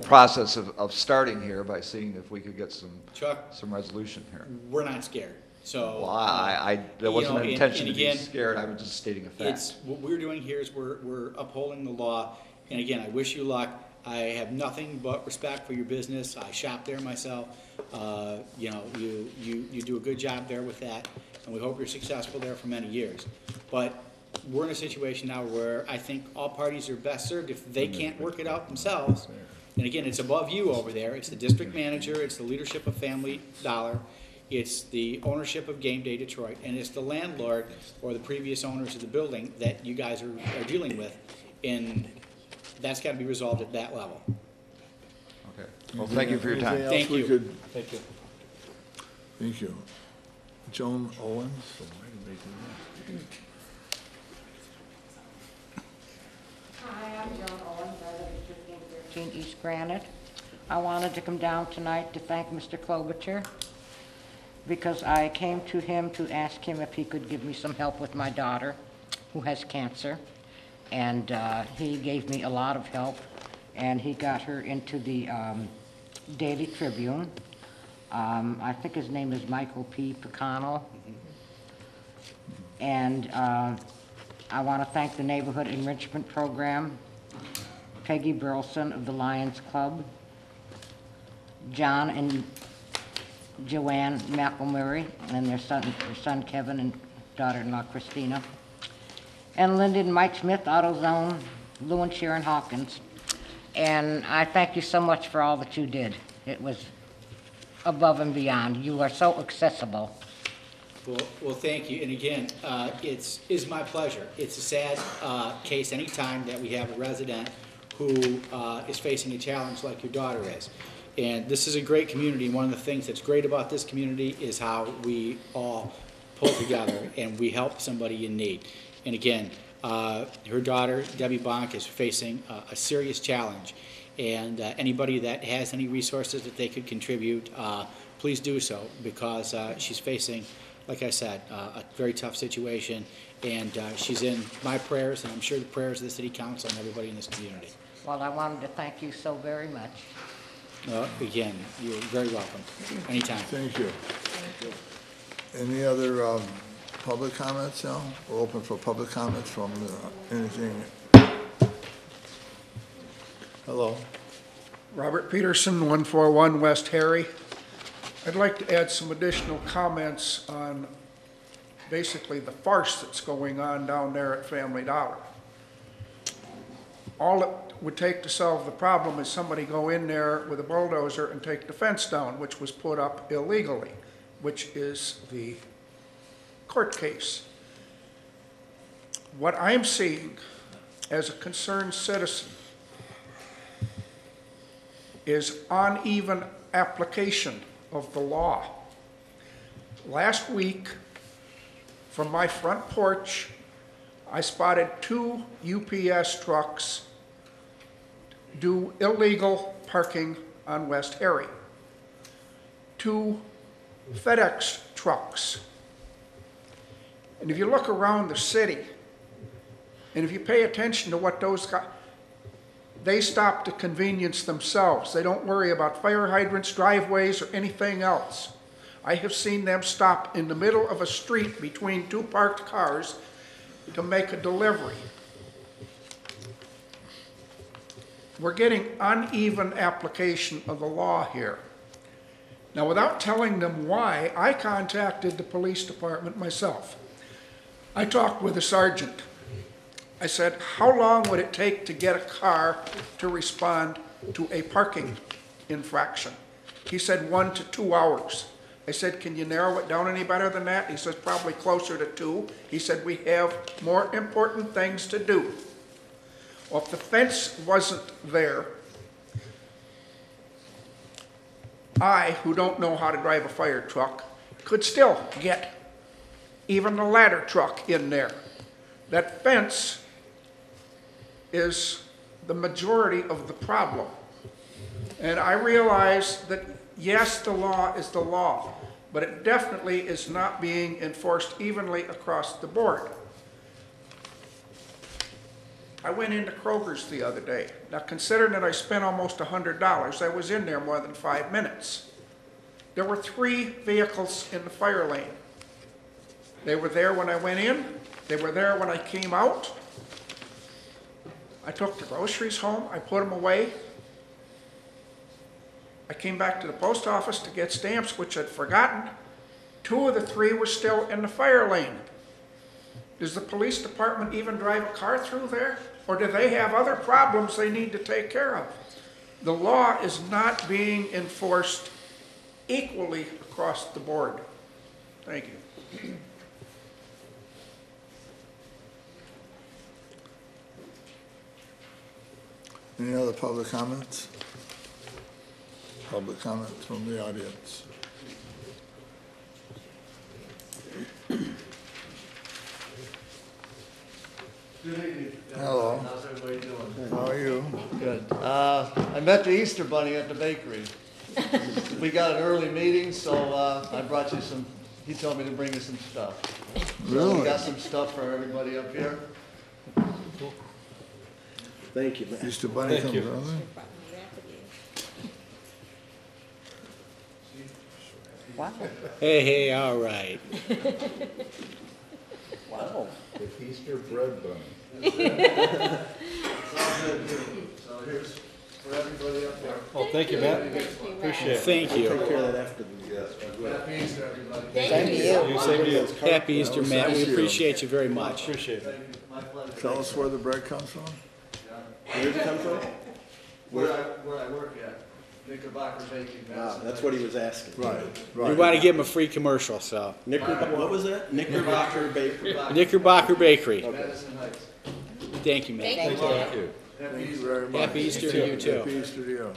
process of starting here by seeing if we could get some resolution here. We're not scared. So Well, there wasn't an and intention to be again, scared, I was just stating a fact. What we're doing here is we're upholding the law, and again, I wish you luck. I have nothing but respect for your business. I shop there myself. You know, you do a good job there with that, and we hope you're successful there for many years. But we're in a situation now where I think all parties are best served if they can't work it out themselves. And again, it's above you over there. It's the district manager, it's the leadership of Family Dollar, it's the ownership of Game Day Detroit, and it's the landlord or the previous owners of the building that you guys are dealing with. And that's got to be resolved at that level. Okay. Well, thank you for your time. Anything else Thank we you. could- Thank you. Thank you. Joan Owens? Hi, I'm Joan Owens. I live at 1513 East Granite. I wanted to come down tonight to thank Mr. Klobuchar because I came to him to ask him if he could give me some help with my daughter who has cancer. And he gave me a lot of help, and he got her into the Daily Tribune. I think his name is Michael P. Picano. And I want to thank the Neighborhood Enrichment Program, Peggy Burleson of the Lions Club, John and Joanne McElmurray, and their son Kevin and daughter-in-law Christina, and Linda and Mike Smith, AutoZone, Lou and Sharon Hawkins. And I thank you so much for all that you did. It was above and beyond. You are so accessible. Well, thank you. And again, it's my pleasure. It's a sad case anytime that we have a resident who is facing a challenge like your daughter is. And this is a great community. One of the things that's great about this community is how we all pull together and we help somebody in need. And again, her daughter, Debbie Bonk, is facing a serious challenge. And anybody that has any resources that they could contribute, please do so, because she's facing, like I said, a very tough situation. And she's in my prayers, and I'm sure the prayers of the City Council and everybody in this community. Well, I wanted to thank you so very much. Again, you're very welcome, anytime. Thank you. Any other public comments now? We're open for public comments from anything. Hello. Robert Peterson, 141 West Harry. I'd like to add some additional comments on basically the farce that's going on down there at Family Dollar. All it would take to solve the problem is somebody go in there with a bulldozer and take the fence down, which was put up illegally, which is the court case. What I'm seeing as a concerned citizen is uneven application of the law. Last week, from my front porch, I spotted 2 UPS trucks do illegal parking on West Harry. 2 FedEx trucks. And if you look around the city, and if you pay attention to what those guys, they stop to convenience themselves. They don't worry about fire hydrants, driveways, or anything else. I have seen them stop in the middle of a street between 2 parked cars to make a delivery. We're getting uneven application of the law here. Now, without telling them why, I contacted the police department myself. I talked with a sergeant. I said, how long would it take to get a car to respond to a parking infraction? He said 1 to 2 hours. I said, can you narrow it down any better than that? He says, probably closer to 2. He said, we have more important things to do. Well, if the fence wasn't there, I, who don't know how to drive a fire truck, could still get even the ladder truck in there. That fence is the majority of the problem. And I realize that, yes, the law is the law, but it definitely is not being enforced evenly across the board. I went into Kroger's the other day. Now, considering that I spent almost $100, I was in there more than 5 minutes. There were 3 vehicles in the fire lane. They were there when I went in. They were there when I came out. I took the groceries home. I put them away. I came back to the post office to get stamps, which I'd forgotten. 2 of the 3 were still in the fire lane. Does the police department even drive a car through there? Or do they have other problems they need to take care of? The law is not being enforced equally across the board. Thank you. Any other public comments? Public comments from the audience. Good evening. Hello. How's everybody doing? How are you? Good. I met the Easter Bunny at the bakery. We got an early meeting, so I brought you some, he told me to bring you some stuff. So Really? we got some stuff for everybody up here. Thank you, man. Easter Bunny Thank comes you. early? Wow. Hey, all right. Wow. The Easter bread bunny. It's all good, too. So here's for everybody up there. Well, thank you, Matt. Appreciate it. Thank you. Take care of that after the Happy Easter, everybody. Thank you. You same to you. Happy Easter, Matt. We appreciate you very much. Appreciate it. My pleasure. Tell us where the bread comes from? Where did it come from? Where I work at, Knickerbocker Baking. Wow, that's what he was asking. Right, We right. want to give him a free commercial, so. What was that? Knickerbocker Bakery. Knickerbocker Bakery. Madison Heights. Thank you, Matt. Thank you. Thank you very much. Happy Easter to you, too. Happy Easter to you.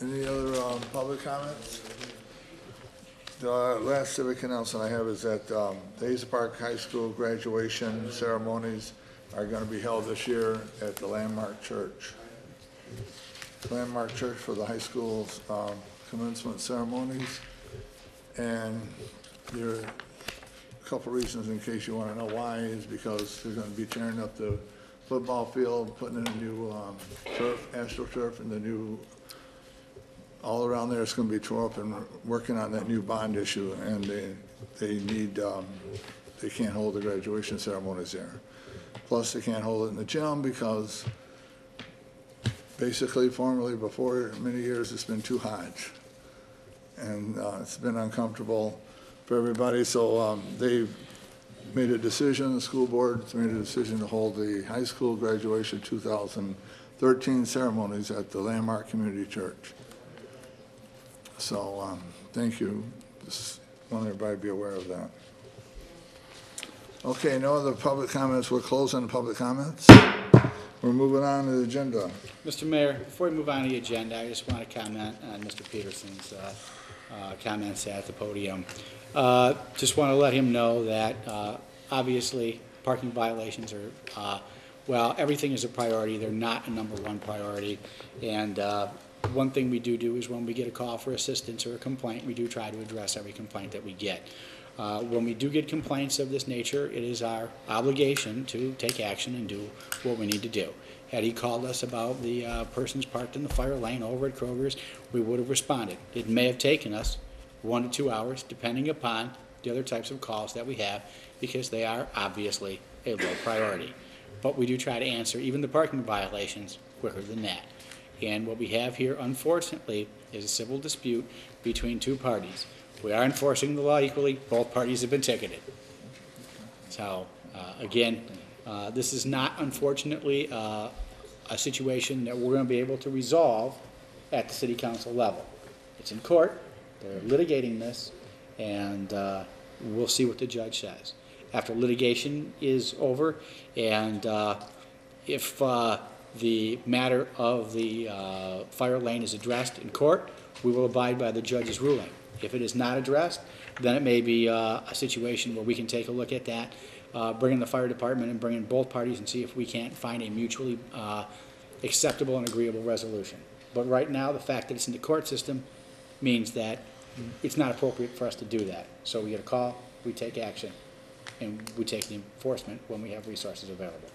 Any other public comments? The last civic announcement I have is that the Hazel Park High School graduation ceremonies are going to be held this year at the Landmark Church. Landmark Church for the high school's commencement ceremonies. And you're couple reasons in case you want to know why, is because they're going to be tearing up the football field, putting in a new turf, AstroTurf, and the new, all around there it's going to be tore up, and working on that new bond issue, and they need, they can't hold the graduation ceremonies there. Plus, they can't hold it in the gym because basically, formerly, before many years, it's been too hot. And it's been uncomfortable for everybody, so they've made a decision, the school board's made a decision to hold the high school graduation 2013 ceremonies at the Landmark Community Church. So, thank you. Just want everybody to be aware of that. Okay, no other public comments. We're closing the public comments. We're moving on to the agenda. Mr. Mayor, before we move on to the agenda, I just want to comment on Mr. Peterson's comments at the podium. Just want to let him know that obviously parking violations are, well, everything is a priority. They're not a #1 priority. And one thing we do is when we get a call for assistance or a complaint, we do try to address every complaint that we get. When we do get complaints of this nature, it is our obligation to take action and do what we need to do. Had he called us about the persons parked in the fire lane over at Kroger's, we would have responded. It may have taken us 1 to 2 hours, depending upon the other types of calls that we have, because they are obviously a low priority. But we do try to answer even the parking violations quicker than that. And what we have here, unfortunately, is a civil dispute between two parties. We are enforcing the law equally. Both parties have been ticketed. So, again, this is not, unfortunately, a situation that we're going to be able to resolve at the city council level. It's in court. They're litigating this, and we'll see what the judge says. After litigation is over, and if the matter of the fire lane is addressed in court, we will abide by the judge's ruling. If it is not addressed, then it may be a situation where we can take a look at that, bring in the fire department and bring in both parties and see if we can't find a mutually acceptable and agreeable resolution. But right now, the fact that it's in the court system means that it's not appropriate for us to do that. So we get a call, we take action, and we take the enforcement when we have resources available.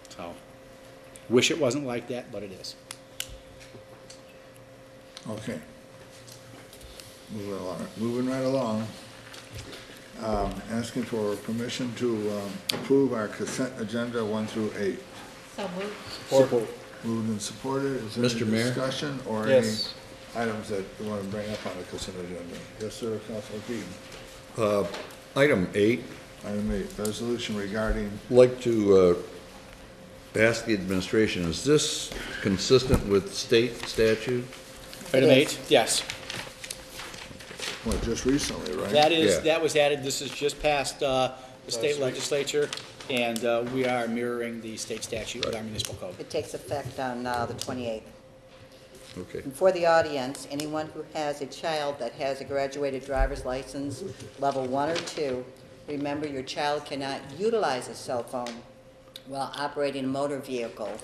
So, wish it wasn't like that, but it is. Okay. Moving right along. Asking for permission to approve our consent agenda 1 through 8. So moved. Support. Moved and supported. Is there Mr. any Mayor? discussion or Yes. any items that you want to bring up on the consent agenda? Yes, sir, Councilor Keaton. Item 8, Item 8, resolution regarding, like to ask the administration, is this consistent with state statute? Item 8, yes. well, just recently, right? That is, Yeah. that was added, this is just passed the state legislature, and we are mirroring the state statute with our municipal code. It takes effect on the 28th. Okay. And for the audience, anyone who has a child that has a graduated driver's license, level 1 or 2, remember your child cannot utilize a cell phone while operating a motor vehicle.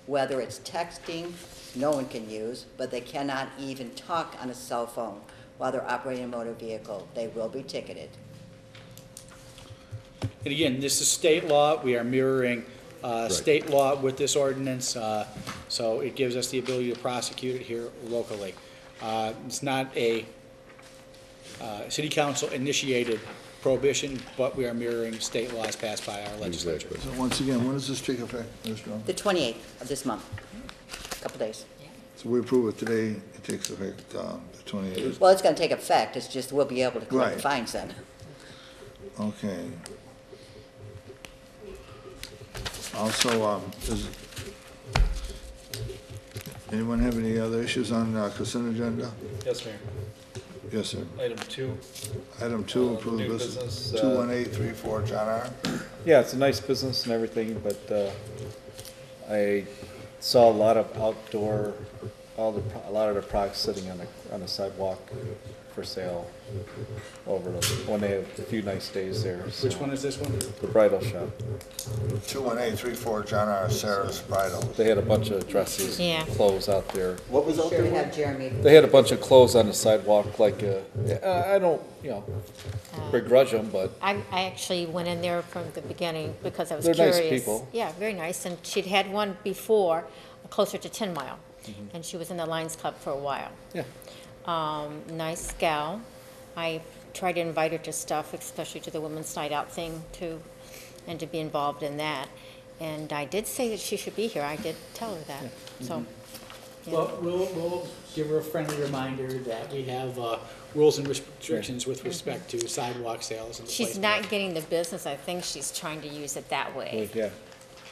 Whether it's texting, no one can use, but they cannot even talk on a cell phone while they're operating a motor vehicle. They will be ticketed. And again, this is state law, we are mirroring state law with this ordinance, so it gives us the ability to prosecute it here locally. It's not a city council initiated prohibition, but we are mirroring state laws passed by our legislature. So once again, when does this take effect, Ms. Strong? The 28th of this month, a couple days. So we approve it today, it takes effect the 28th. Well, it's going to take effect, it's just we'll be able to collect the Right. fines then. Okay. Also, does anyone have any other issues on consent agenda? Yes, Mayor. Yes, sir. Item 2. Item 2, approve New business business, 21834 John R. Yeah, it's a nice business and everything, but I saw a lot of outdoor, a lot of the products sitting on the sidewalk. for sale over when they have a few nice days there. So. Which one is this one? The bridal shop. 21834 John R. Sarah's Bridal. They had a bunch of dresses, Yeah. clothes out there. What was out there? Have Jeremy. They had a bunch of clothes on the sidewalk, like, I don't, begrudge them, but I actually went in there from the beginning because I was They're nice curious. people. Yeah, very nice, and she'd had one before, closer to 10 Mile, Mhm. and she was in the Lions Club for a while. Yeah. Nice gal. I tried to invite her to stuff, especially to the Women's Night Out thing too, and to be involved in that. And I did say that she should be here. I did tell her that. So, yeah. Well, we'll give her a friendly reminder that we have rules and restrictions with respect to sidewalk sales and the She's placement. not getting the business. I think she's trying to use it that way. yeah.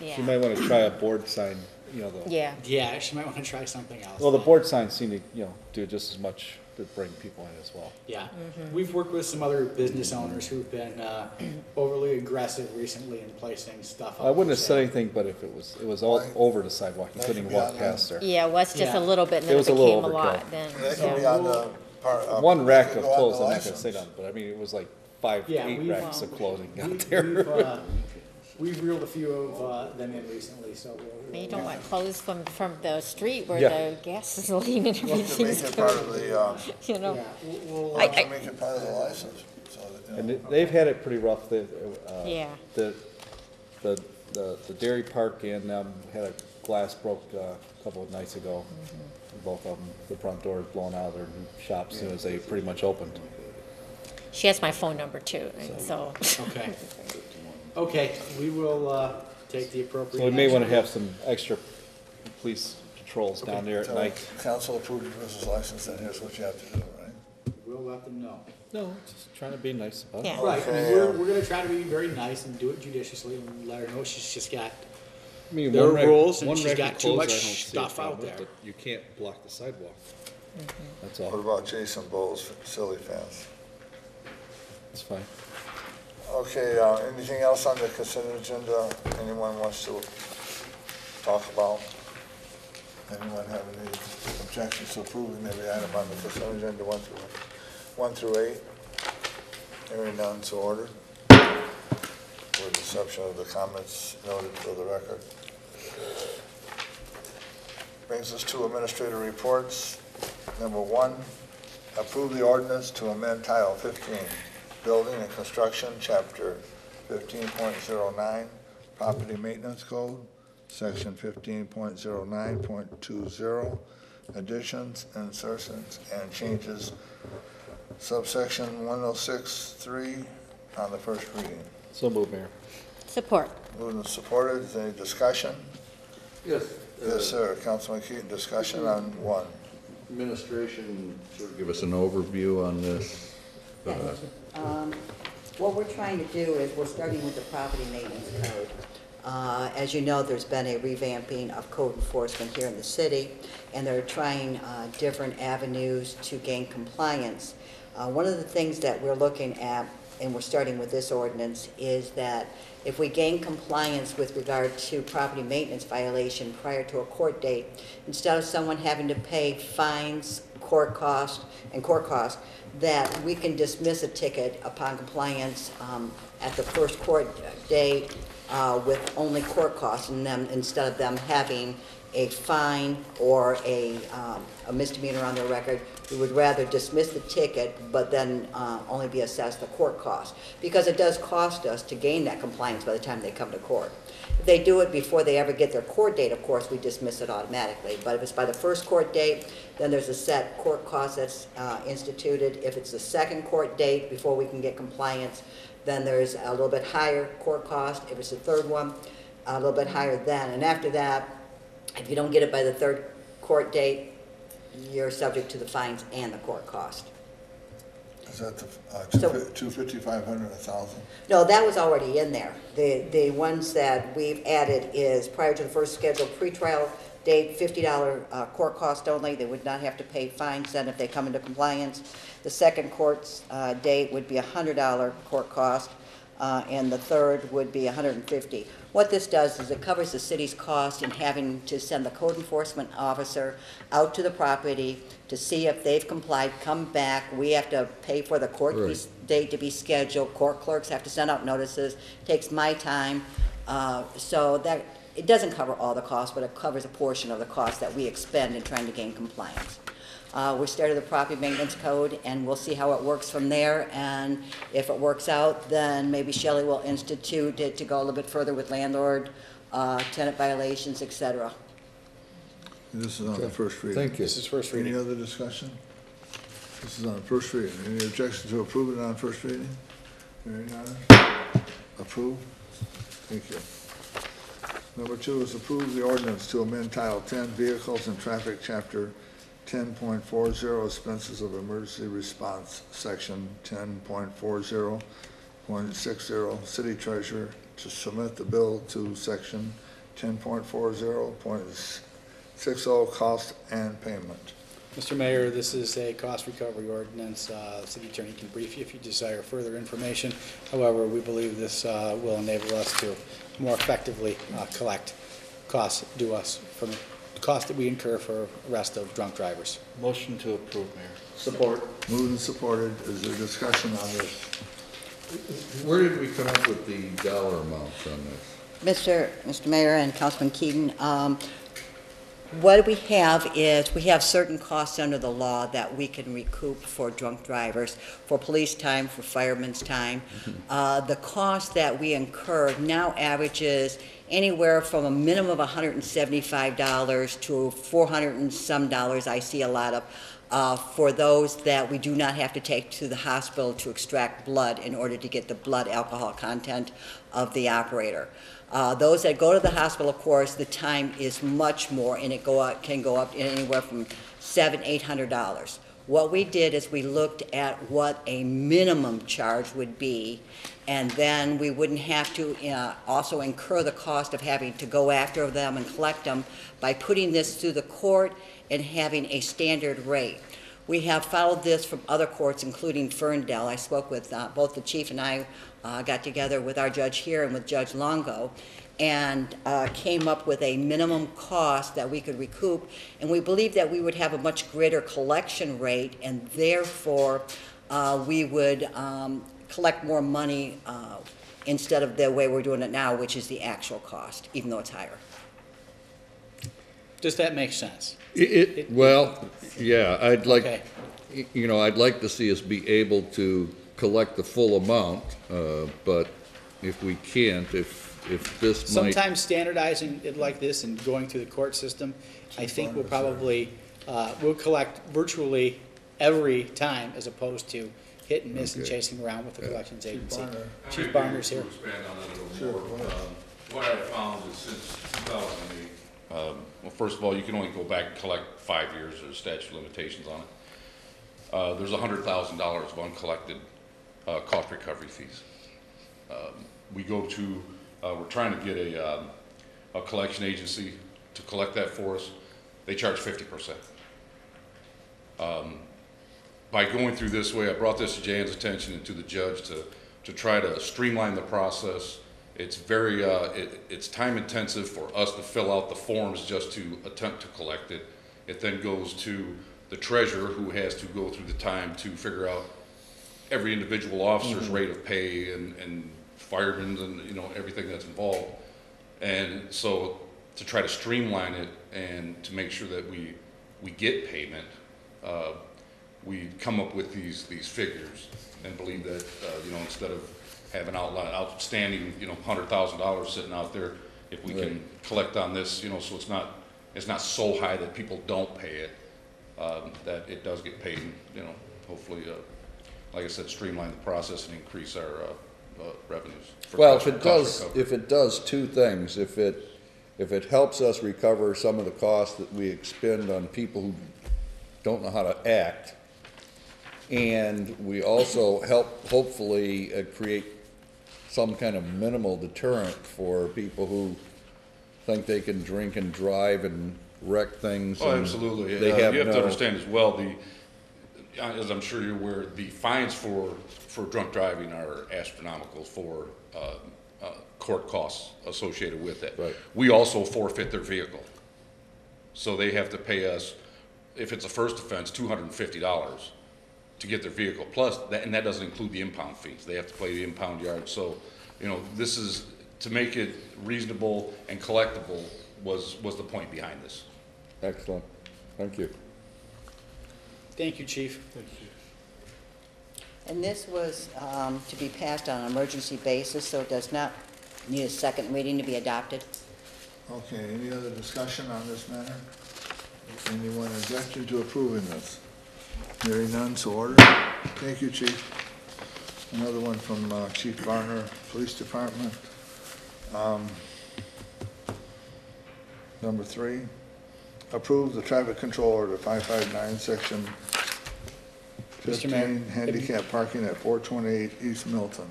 Yeah. She might want to try a board sign, the. Yeah. Yeah, she might want to try something else. Well, the board signs seem to, do just as much to bring people in as well. Yeah, we've worked with some other business owners who've been overly aggressive recently in placing stuff. I wouldn't have for said sale. anything, but if it was all over the sidewalk, you couldn't even walk past there. Yeah, it was just a little bit, and It then it was a little became a lot. overkill. Then, They can be on the part. One rack they of can go on clothes, the I'm not gonna license. say nothing, but I mean, it was like 8 we've, racks of clothing out we've, there. we've reeled a few of them in recently, so you don't want clothes from the street where Yeah. the gas is leaking and We'll have to make everything's it part of the, you know. we'll have to make it part of the license. So that, And they've had it pretty rough. Yeah. The dairy park and had a glass broke a couple of nights ago. Both of them, the front doors blown out of their shops as soon as they pretty much opened. She has my phone number too, and so. Okay. Okay, we will take the appropriate. So we may want to action. have some extra police patrols down there at so night. Council approved your business license, then here's what you have to do, right? We'll let them know. No, just trying to be nice about it. Yeah. Right, I mean, Okay, we're gonna try to be very nice and do it judiciously and let her know she's just got I mean, there one are rack- rules and one she's rack got of too clothes, much I don't see a stuff out problem with, there. but you can't block the sidewalk. That's What all. about Jason Bowles, silly fans? It's fine. Okay, anything else on the consent agenda anyone wants to talk about? Anyone have any objections to approving every item on the consent agenda, 1 through 8? Hearing none, so ordered. With the exception of the comments noted for the record. Brings us to administrator reports. Number 1, approve the ordinance to amend Title 15, Building and Construction, Chapter 15.09, Property Maintenance Code, Section 15.09.20, additions, insertions, and changes, subsection 106.3 on the first reading. So move, Mayor. Support. Moved and supported. Is there any discussion? Yes. Yes, sir. Councilman Keaton, discussion on 1. Administration, sort of give us an overview on this. What we're trying to do is we're starting with the property maintenance code. As you know, there's been a revamping of code enforcement here in the city, and they're trying different avenues to gain compliance. One of the things that we're looking at, and we're starting with this ordinance, is that if we gain compliance with regard to property maintenance violation prior to a court date, instead of someone having to pay fines, court costs, that we can dismiss a ticket upon compliance at the first court date with only court costs, and then instead of them having a fine or a misdemeanor on their record, we would rather dismiss the ticket, but then only be assessed the court cost, because it does cost us to gain that compliance by the time they come to court. If they do it before they ever get their court date, of course, we dismiss it automatically. But if it's by the first court date, then there's a set court cost that's instituted. If it's the second court date before we can get compliance, then there's a little bit higher court cost. If it's the third one, a little bit higher then. And after that, if you don't get it by the third court date, you're subject to the fines and the court cost. Is that the 250, 500, 1,000? No, that was already in there. The ones that we've added is prior to the first scheduled pretrial date, $50 court cost only. They would not have to pay fines then if they come into compliance. The second court's date would be $100 court cost. and the third would be $150. What this does is it covers the city's cost in having to send the code enforcement officer out to the property to see if they've complied, come back. We have to pay for the court date to be scheduled. Court clerks have to send out notices. Takes my time. So that it doesn't cover all the costs, but it covers a portion of the cost that we expend in trying to gain compliance. We started the property maintenance code, and we'll see how it works from there. And if it works out, then maybe Shelley will institute it to go a little bit further with landlord, tenant violations, etc. This is on the first reading. Thank you. This is first reading. Any other discussion? This is on the first reading. Any objection to approve it on first reading? Hearing none. Approved. Thank you. Number 2 is approve the ordinance to amend Title 10 Vehicles and Traffic, Chapter 10.40 Expenses of Emergency Response, Section 10.40.60 City Treasurer to submit the bill to Section 10.40.60 Cost and Payment. Mr. Mayor, this is a cost recovery ordinance. The city attorney can brief you if you desire further information. However, we believe this will enable us to more effectively collect costs due us from the cost that we incur for arrest of drunk drivers. Motion to approve, Mayor. Support. Moved and supported. Is there discussion on this? Where did we come up with the dollar amounts on this? Mr. Mayor and Councilman Keaton, what we have is we have certain costs under the law that we can recoup for drunk drivers, for police time, for firemen's time. The cost that we incur now averages anywhere from a minimum of $175 to $400 and some I see a lot of, for those that we do not have to take to the hospital to extract blood in order to get the blood alcohol content of the operator. Those that go to the hospital, of course, the time is much more, and it can go up anywhere from $700, $800. What we did is we looked at what a minimum charge would be, and then we wouldn't have to also incur the cost of having to go after them and collect them by putting this through the court and having a standard rate. We have followed this from other courts, including Ferndale. I spoke with both the chief and I got together with our judge here and with Judge Longo, and came up with a minimum cost that we could recoup, and we believe that we would have a much greater collection rate, and therefore we would collect more money instead of the way we're doing it now, which is the actual cost, even though it's higher. Does that make sense? Well, yeah, I'd like, Okay. you know, I'd like to see us be able to collect the full amount, but if we can't, if this might. Sometimes standardizing it like this and going through the court system, I think we'll probably, we'll collect virtually every time as opposed to hit and miss and Okay. chasing around with the collections agency. Chief Maybe Barner's here. Expand on that a little more. What I found is since 2008, well, first of all, you can only go back and collect 5 years. There's statute of limitations on it. There's $100,000 of uncollected cost recovery fees. We go to, we're trying to get a collection agency to collect that for us. They charge 50%. By going through this way, I brought this to Jan's attention and to the judge to try to streamline the process. It's very, it's time intensive for us to fill out the forms just to attempt to collect it. It then goes to the treasurer, who has to go through the time to figure out every individual officer's rate of pay and firemen's and, you know, everything that's involved. And so to try to streamline it and to make sure that we get payment, we come up with these figures and believe that, you know, instead of having outstanding, you know, $100,000 sitting out there, if we can collect on this, you know, so it's not so high that people don't pay it, that it does get paid, and, you know, hopefully, like I said, streamline the process and increase our revenues. Well, if it does two things, if it helps us recover some of the costs that we expend on people who don't know how to act, and we also help hopefully create some kind of minimal deterrent for people who think they can drink and drive and wreck things. Oh, and absolutely. They You have to understand as well, as I'm sure you're aware, the fines for drunk driving are astronomical for court costs associated with it. Right. We also forfeit their vehicle. So they have to pay us, if it's a first offense, $250 to get their vehicle. Plus, and that doesn't include the impound fees. They have to pay the impound yard. So, this is, to make it reasonable and collectible was the point behind this. Excellent. Thank you. Thank you, Chief. Thank you. And this was to be passed on an emergency basis, so it does not need a second reading to be adopted. Okay, any other discussion on this matter? Anyone objecting to approving this? Hearing none, so ordered. Thank you, Chief. Another one from Chief Barner, Police Department. Number 3, approve the traffic control order 559, section Mr. Mayor, 15, handicap parking at 428 East Milton.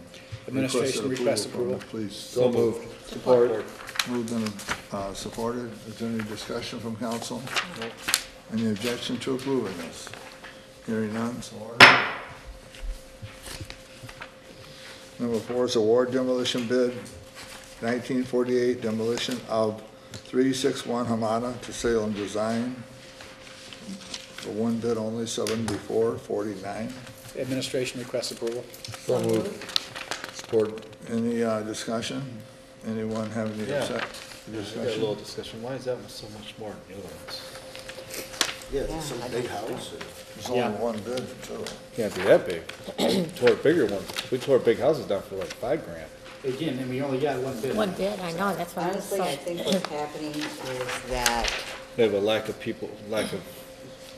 Administration requests from approval. the police. So moved. Support. Moved and supported. Is there any discussion from council? Nope. Any objection to approving this? Hearing none, so ordered. Number 4 is award demolition bid 1948 demolition of 361 Hamada to Salem Design. For one bid only, 7449. Administration requests approval. So moved. Support. Any discussion? Anyone have any Yeah. discussion? We got a little discussion. Why is that one so much more than the other ones? Yeah, it's some big house. There's only one bid, so. Can't be that big. We tore bigger ones. We tore big houses down for like $5,000. Again, and we only got one bid. One bid, I know, that's what I was Honestly, I think what's happening is that They have a lack of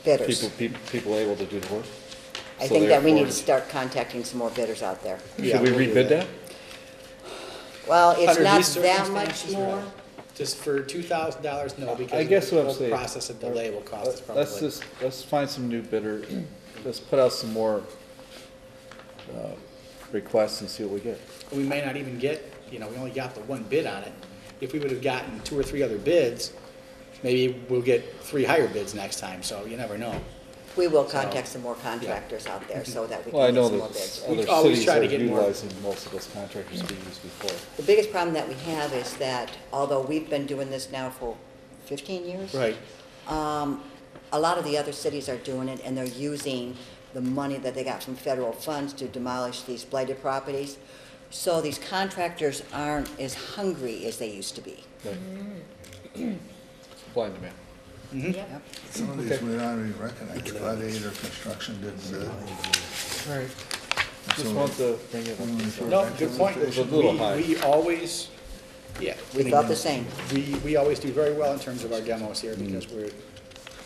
bidders. people able to do the work. I So think that we need to therefore- start contacting some more bidders out there. Should we rebid that? Well, it's Under not these that much circumstances, more. right. Just for $2,000, no, because I guess the what I'm whole saying. process of delay will cost us Let's probably. let's find some new bidders. Let's put out some more requests and see what we get. We may not even get, we only got the one bid on it. If we would have gotten 2 or 3 other bids, maybe we'll get 3 higher bids next time, so you never know. We will contact some more contractors out there so that we Well, I can get know some more that bids. We other always cities try to are get more. utilizing most of those contractors we used before. The biggest problem that we have is that although we've been doing this now for 15 years. Right. A lot of the other cities are doing it, and they're using the money that they got from federal funds to demolish these blighted properties. So these contractors aren't as hungry as they used to be. Supply and demand. Yep. Some of these we don't even recognize. Gladiator Construction didn't bid. Right. Just want to bring it up. No, good point. It was a little high. We always, yeah. We thought the same. We always do very well in terms of our demos here because we're,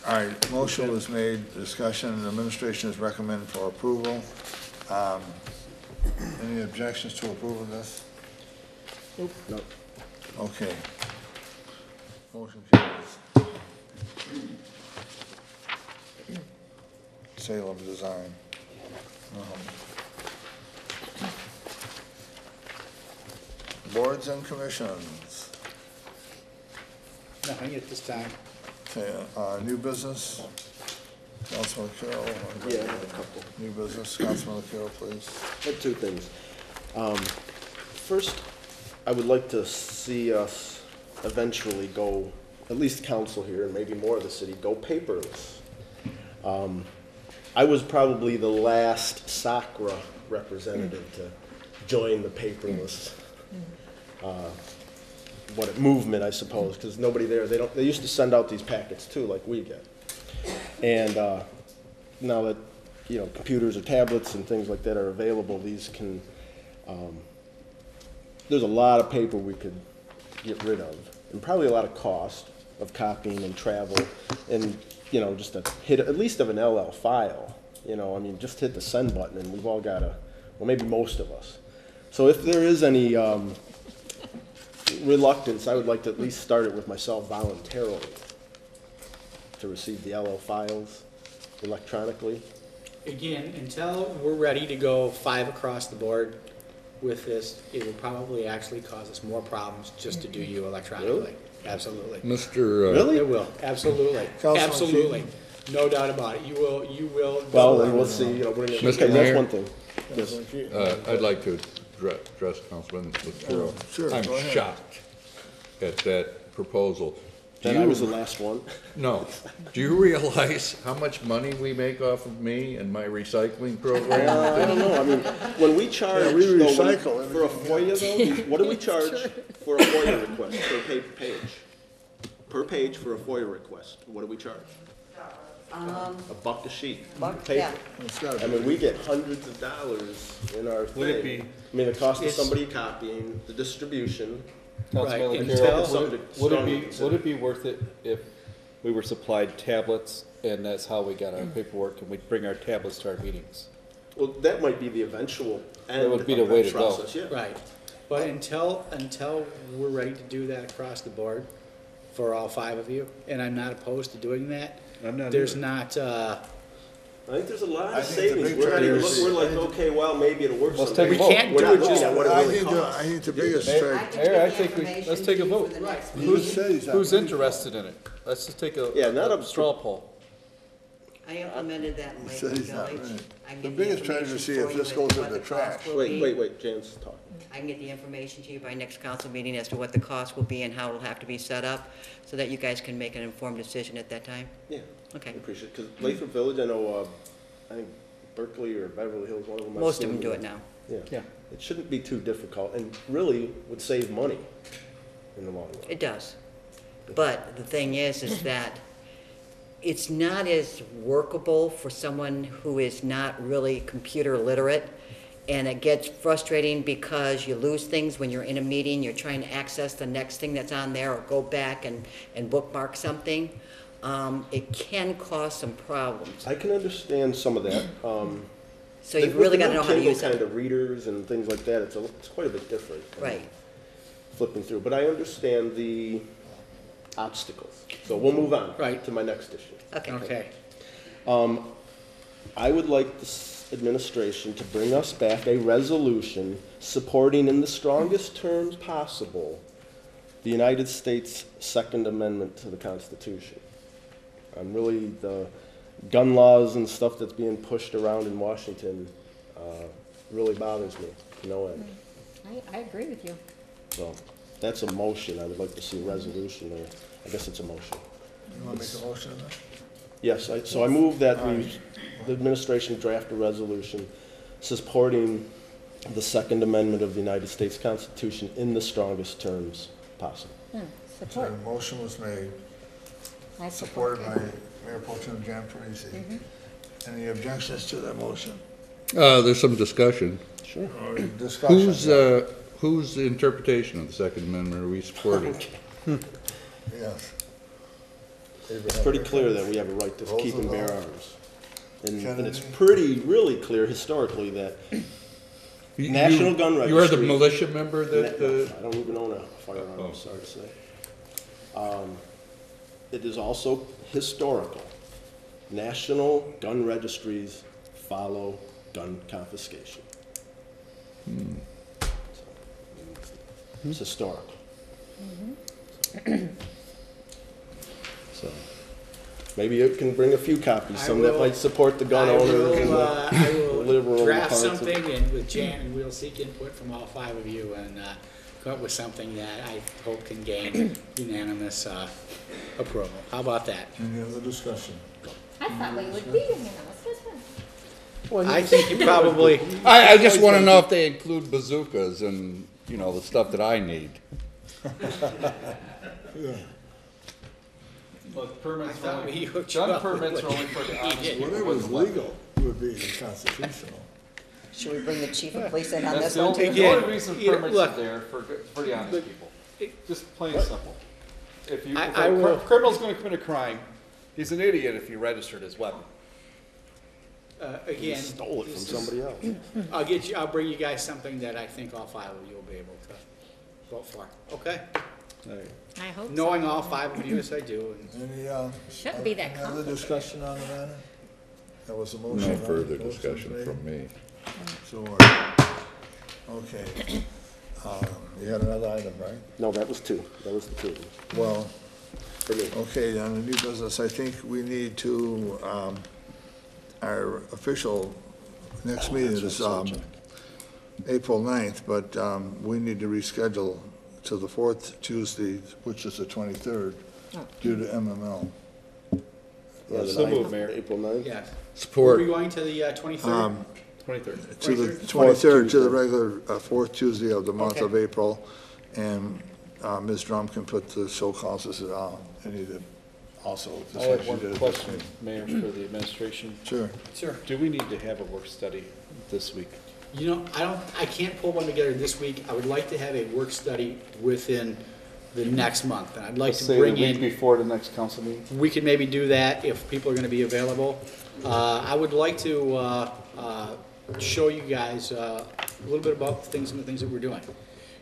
All right, motion was made, discussion, and administration is recommended for approval. Any objections to approval of this? Nope. No. Okay. Motion carries. Salem Design. Boards and commissions. nothing at this time. Okay, new business. Councilman Carroll. Yeah, I have a couple. New business, Councilman Carroll, please. I have 2 things. First, I would like to see us eventually go, at least council here and maybe more of the city, go paperless. I was probably the last SACRA representative to join the paperless movement, I suppose, because nobody there, they used to send out these packets too, like we get. And now that, computers or tablets and things like that are available, these can, there's a lot of paper we could get rid of, and probably a lot of cost of copying and travel, and, just a hit, at least of an LL file, just hit the send button and we've all got maybe most of us. So if there is any reluctance, I would like to at least start it with myself voluntarily to receive the LL files electronically. Again, until we're ready to go 5 across the board with this, it will probably actually cause us more problems just to do you electronically. Really? Absolutely. Mr. Really? It will, absolutely, Councilman absolutely. Keaton? No doubt about it. You will. Well, then we'll see, we're gonna, Mr. okay, that's Mayor? one thing. Yes. I'd like to address Councilman Lucero. Sure, I'm go ahead. shocked at that proposal. Do Then I you- was the last one. No. Do you realize how much money we make off of me and my recycling program? I don't know, I mean, when we charge, we though, recycle for a FOIA though, what do we charge for a FOIA request, per page? Per page for a FOIA request, what do we charge? $1 a sheet. Buck, Paper. yeah. I mean, we get hundreds of dollars in our Would it thing. be- I mean, the cost of It's- somebody copying, the distribution. Councilman Right, Lucero, until- would it be worth it if we were supplied tablets and that's how we got our paperwork and we'd bring our tablets to our meetings? Well, that might be the eventual end That would be the of way that to go. process, yeah. Right. But until we're ready to do that across the board for all 5 of you, and I'm not opposed to doing that, I'm not there's either. not, I think there's a lot I of think the savings. big We're not even, trade is- we're like, okay, well, maybe it'll work Let's someday. take a vote. We can't We're do not it looking just- at what it I really think, costs. I think the biggest Mayor, trade, Mayor, I think let's take a vote. Who said he's not Who's ready? interested in it? Let's just take Yeah, not a a- straw poll. I implemented that in He Lakewood said he's not Village. ready. I can The get biggest trade is to information see for if you this as goes to what into the trash. cost will be. Wait, Jan's talking. I can get the information to you by next council meeting as to what the cost will be and how it'll have to be set up, so that you guys can make an informed decision at that time. Yeah. Okay. I appreciate it, because Lathrop Village, I know, I think Berkeley or Beverly Hills, one of them. I've Most of them seen, do it now. Yeah. It shouldn't be too difficult, and really would save money in the long run. It does. But the thing is that it's not as workable for someone who is not really computer literate. And it gets frustrating because you lose things when you're in a meeting, you're trying to access the next thing that's on there or go back and bookmark something. It can cause some problems. I can understand some of that. So you've really got to know how to use kind it. of readers and things like that, it's quite a bit different. than Right. Flipping through, but I understand the obstacles. So we'll move on. Right. To my next issue. okay. I would like this administration to bring us back a resolution supporting in the strongest terms possible the United States Second Amendment to the Constitution. Really, the gun laws and stuff that's being pushed around in Washington really bothers me to no end. I agree with you. So that's a motion. I would like to see a resolution, or I guess it's a motion. You want to make a motion on that? Yes, so I move that the administration draft a resolution supporting the Second Amendment of the United States Constitution in the strongest terms possible. Support. So a motion was made, I support. supported by Mayor Pro Tem Jan Parisi. Any objections to that motion? There's some discussion. Sure. Or discussion? Whose interpretation of the Second Amendment are we supporting? Yes. It's pretty clear that we have a right to keep and bear arms. And Kennedy? it's pretty, really clear historically that National Gun Registry. You are the militia member that, I don't even own a firearm, I'm sorry to say. It is also historical. National gun registries follow gun confiscation. It's historical. So, maybe it can bring a few copies, some that might support the gun owners and I the will liberal draft parts of- something and with Jan, and we'll seek input from all 5 of you and come up with something that I hope can gain unanimous approval. How about that? Any other discussion? I thought we would be unanimous. I think you probably. I just want to know if they include bazookas and, you know, the stuff that I need. Yeah. Look, permits I thought we hooked you gun up with permits are what only for the you honest needed. people. Whatever's legal would be constitutional. Should we bring the chief of police in on That's this the one only, too? the only reason You know, permits look, are there for the honest people. Just plain and simple. If you, if I a will- criminal's gonna commit a crime, he's an idiot if he registered his weapon. Again. Stole it from this is- somebody else. I'll bring you guys something that I think all 5 of you will be able to vote for, okay? I hope so. Knowing all 5 of you as I do, and Any, Shouldn't be that any other complicated. discussion on the matter? That was a motion. No right? further Motion's discussion made. from me. So ordered. Okay. You had another item, right? No, that was 2. That was the 2. Well, for me. Okay, on the new business, I think we need to, our official next meeting is April 9th, but we need to reschedule to the fourth Tuesday, which is the 23rd, due to MML. So moved, Mayor. April 9th? Yes. Support. Are we going to the 23rd? 23rd. To the 23rd? 23rd, to the regular fourth Tuesday of the month Okay. of April, and Ms. Drum can put the show causes any of the, also. I have one question, Mayor, for the administration. Sure. Sure. Do we need to have a work study this week? You know, I can't pull one together this week. I would like to have a work study within the next month. And I'd like Let's to say bring the week in, before the next council meeting? we could maybe do that if people are gonna be available. I would like to, show you guys, a little bit about some of the things that we're doing.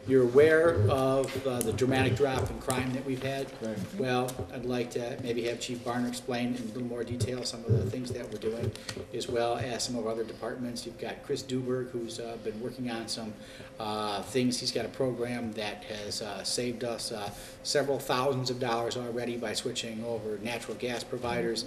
You're aware of the dramatic drop in crime that we've had? Right. Well, I'd like to maybe have Chief Barner explain in a little more detail some of the things that we're doing, as well as some of our other departments. You've got Chris Duberg, who's been working on some things. He's got a program that has saved us several thousands of dollars already by switching over natural gas providers.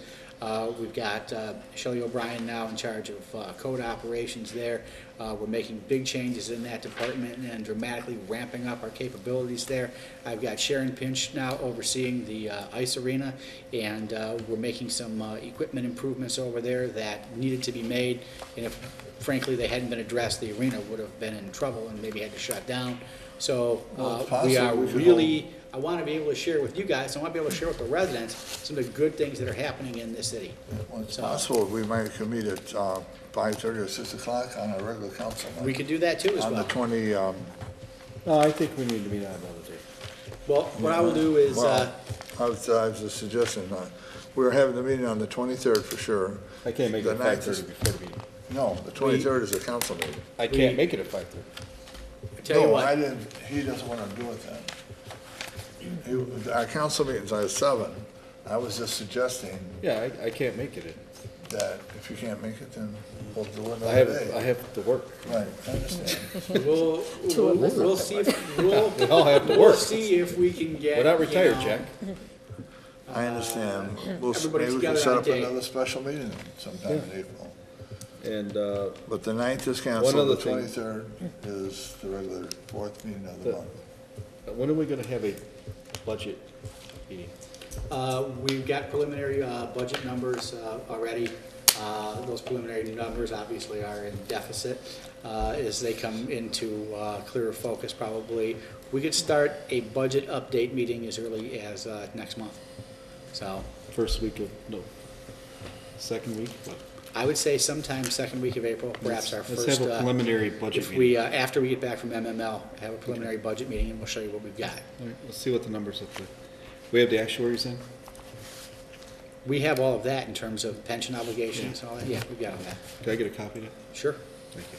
We've got Shelley O'Brien now in charge of code operations there. We're making big changes in that department and dramatically ramping up our capabilities there. I've got Sharon Pinch now overseeing the ice arena, and we're making some equipment improvements over there that needed to be made. And if, frankly, they hadn't been addressed, the arena would have been in trouble and maybe had to shut down. So we are really, I want to be able to share with you guys, I want to be able to share with the residents some of the good things that are happening in this city. Well, it's possible we might could meet at 5:30 or 6 o'clock on our regular council night. We could do that too as well. On the 20, No, I think we need to meet on another day. Well, what I will do is, well, I was just suggesting, we're having the meeting on the 23rd for sure. I can't make it The at 9th is- 5:30 before the meeting. No, the 23rd is a council meeting. I can't make it at 5:30. tell you No, what. I didn't, he doesn't want to do it then. Our council meeting's at 7. I was just suggesting Yeah, I can't make it. that if you can't make it, then we'll do it I another day. have to work. Right, I understand. We'll see if, We all have to we'll work. see if we can get. We're not you retired, know, Jack. I understand. Everybody's Maybe we can together set on a up date. another special meeting sometime in April. And But the 9th is One canceled, other the thing. 23rd is the regular fourth meeting of the month. when are we going to have a budget meeting? We've got preliminary budget numbers already. Those preliminary numbers obviously are in deficit. As they come into clearer focus probably, we could start a budget update meeting as early as next month. So First week of, no, second week? What? I would say sometime second week of April, perhaps our first. Let's have a preliminary budget If meeting. we, after we get back from MML, have a preliminary budget meeting and we'll show you what we've got. All right, let's see what the numbers look like. We have the actuaries in? We have all of that in terms of pension obligations and all that. Yeah, we've got all that. Can I get a copy of that? Sure. Thank you.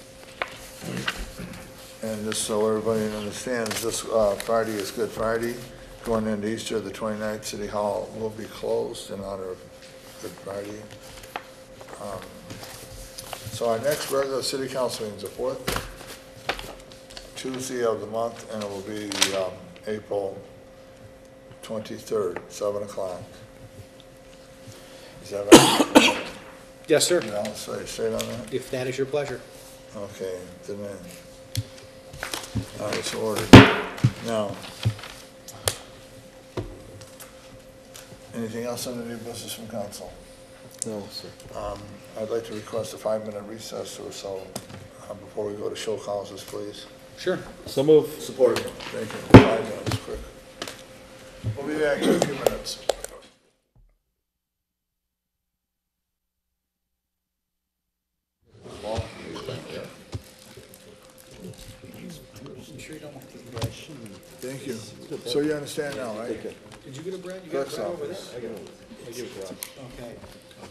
And just so everybody understands, this Friday is Good Friday. Going into Easter, the 29th, City Hall will be closed in honor of Good Friday. So our next regular city council meeting is the fourth Tuesday of the month, and it will be April 23rd, 7 o'clock. Is that right? Yes, sir. You know, say straight on that? If that is your pleasure. Okay, then, it's ordered. Now, anything else on the new business from council? No, sir. I'd like to request a 5-minute recess or so before we go to show causes, please. Sure. So move. Support. Thank you. 5 minutes, quick. We'll be back in a few minutes. Thank you. So you understand now, right? Did you get a bread? You got Clerk's bread over there? office. I give it to Rob. Okay.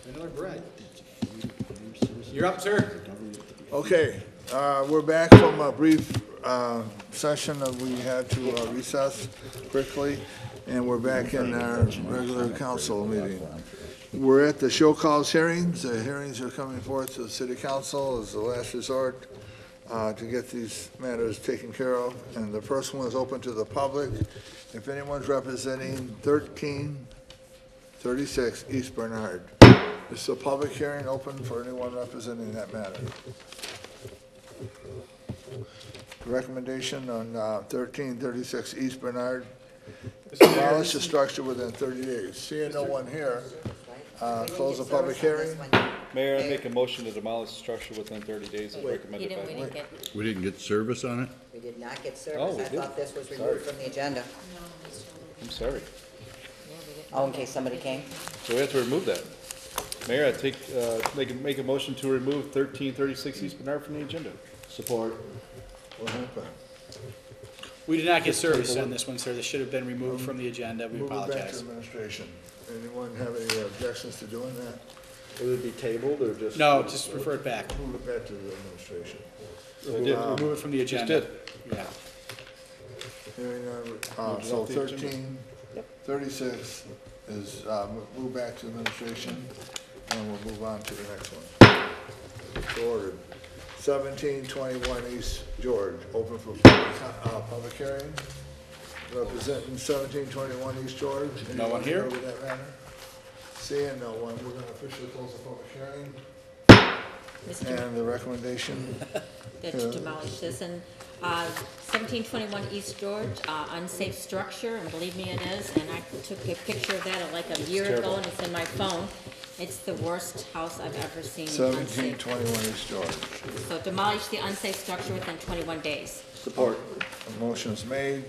Another bread. You're up, sir. Okay, we're back from a brief session that we had to recess quickly, and we're back in our regular council meeting. We're at the show cause hearings. The hearings are coming forth to the city council as the last resort. to get these matters taken care of. And the first one is open to the public. If anyone's representing 1336 East Bernard, this is a public hearing open for anyone representing that matter. The recommendation on 1336 East Bernard, demolish the structure within 30 days. Seeing no one here, close the public hearing. Mayor, I make a motion to demolish the structure within 30 days as recommended by. We didn't get service on it? We did not get Oh, service. we I did. thought this was Sorry. removed from the agenda. I'm sorry. Oh, in case somebody came. So we have to remove that. Mayor, I make a motion to remove 1336 East Bernard from the agenda. Support. What happened? We did not get service on this one, sir. This should have been removed from the agenda. We Move it back to apologize. administration. Anyone have any objections to doing that? Would it be tabled or just? No, just refer it back. Move it back to the administration. Remove it from the agenda. did. Yeah. Hearing none, so 1336 is moved back to administration, and we'll move on to the next one. So ordered. 1721 East George, open for public hearing. Representing 1721 East George. No one here? Anyone with that matter? Seeing no one, we're gonna officially close the public hearing. And the recommendation That to demolish this, and 1721 East George, unsafe structure, and believe me it is, and I took a picture of that like a year ago, and it's in my phone. It's the worst house I've ever seen. unsafe. 1721 East George. So demolish the unsafe structure within 21 days. Support. A motion is made,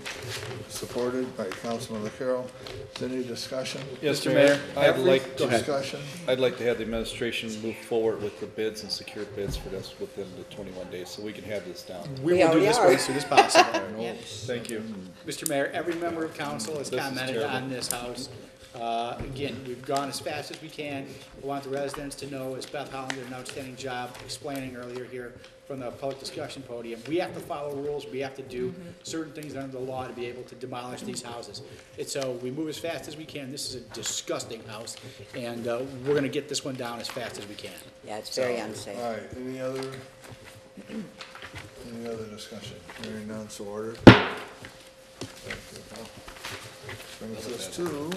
supported by Councilman LaCarroll. Is there any discussion? Yes, Mayor. I'd like to Discussion? I'd like to have the administration move forward with the bids and secure bids for this within the 21 days, so we can have this down. We will do this way as soon as possible. Yeah. Thank you. Mr. Mayor, every member of council has This is commented terrible. on this house. Again, we've gone as fast as we can. I want the residents to know, as Beth Holland did an outstanding job explaining earlier here from the public discussion podium, we have to follow rules, we have to do certain things under the law to be able to demolish these houses. And so we move as fast as we can. This is a disgusting house, and we're gonna get this one down as fast as we can. Yeah, it's very unsafe. All right, any other discussion? Hearing none, so ordered. Brings us to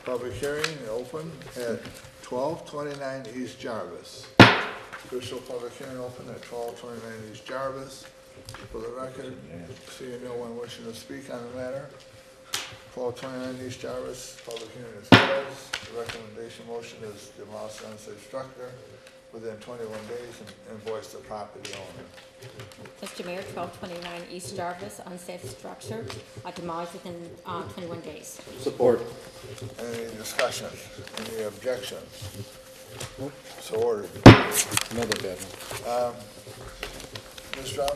public hearing, open at 1229 East Jarvis. Official public hearing open at 1229 East Jarvis. For the record, seeing no one wishing to speak on the matter, 1229 East Jarvis, public hearing is closed. The recommendation motion is demolish the unsafe structure within 21 days and invoice the property owner. Mr. Mayor, 1229 East Jarvis, unsafe structure, demolished within 21 days. Support. Any discussion? Any objection? So ordered. Another bad one. Ms. Brown?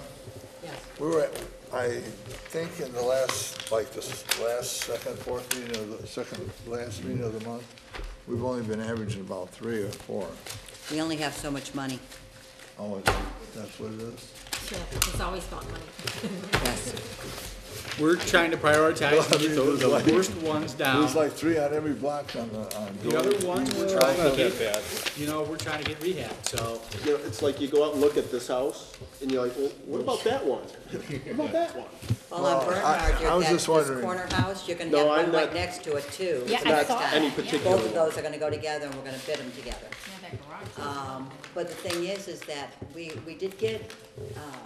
Yes. We were, I think in the last, like this last, second, fourth meeting of the last meeting of the month, we've only been averaging about 3 or 4. We only have so much money. Oh, that's what it is? Yeah, it's always about money. Yes. We're trying to prioritize and get the worst ones down. There's like 3 on every block on the, The other ones, we're trying to get, we're trying to get rehab, so. You know, it's like you go out and look at this house, and you're like, well, what about that one? What about that one? Well, on Bernard, I was you've just got this wondering. corner house, you're gonna No, have I'm one right not- next to it too. Yeah, So I next saw time, that. Any particular both of one. those are gonna go together, and we're gonna bid them together. But the thing is that we did get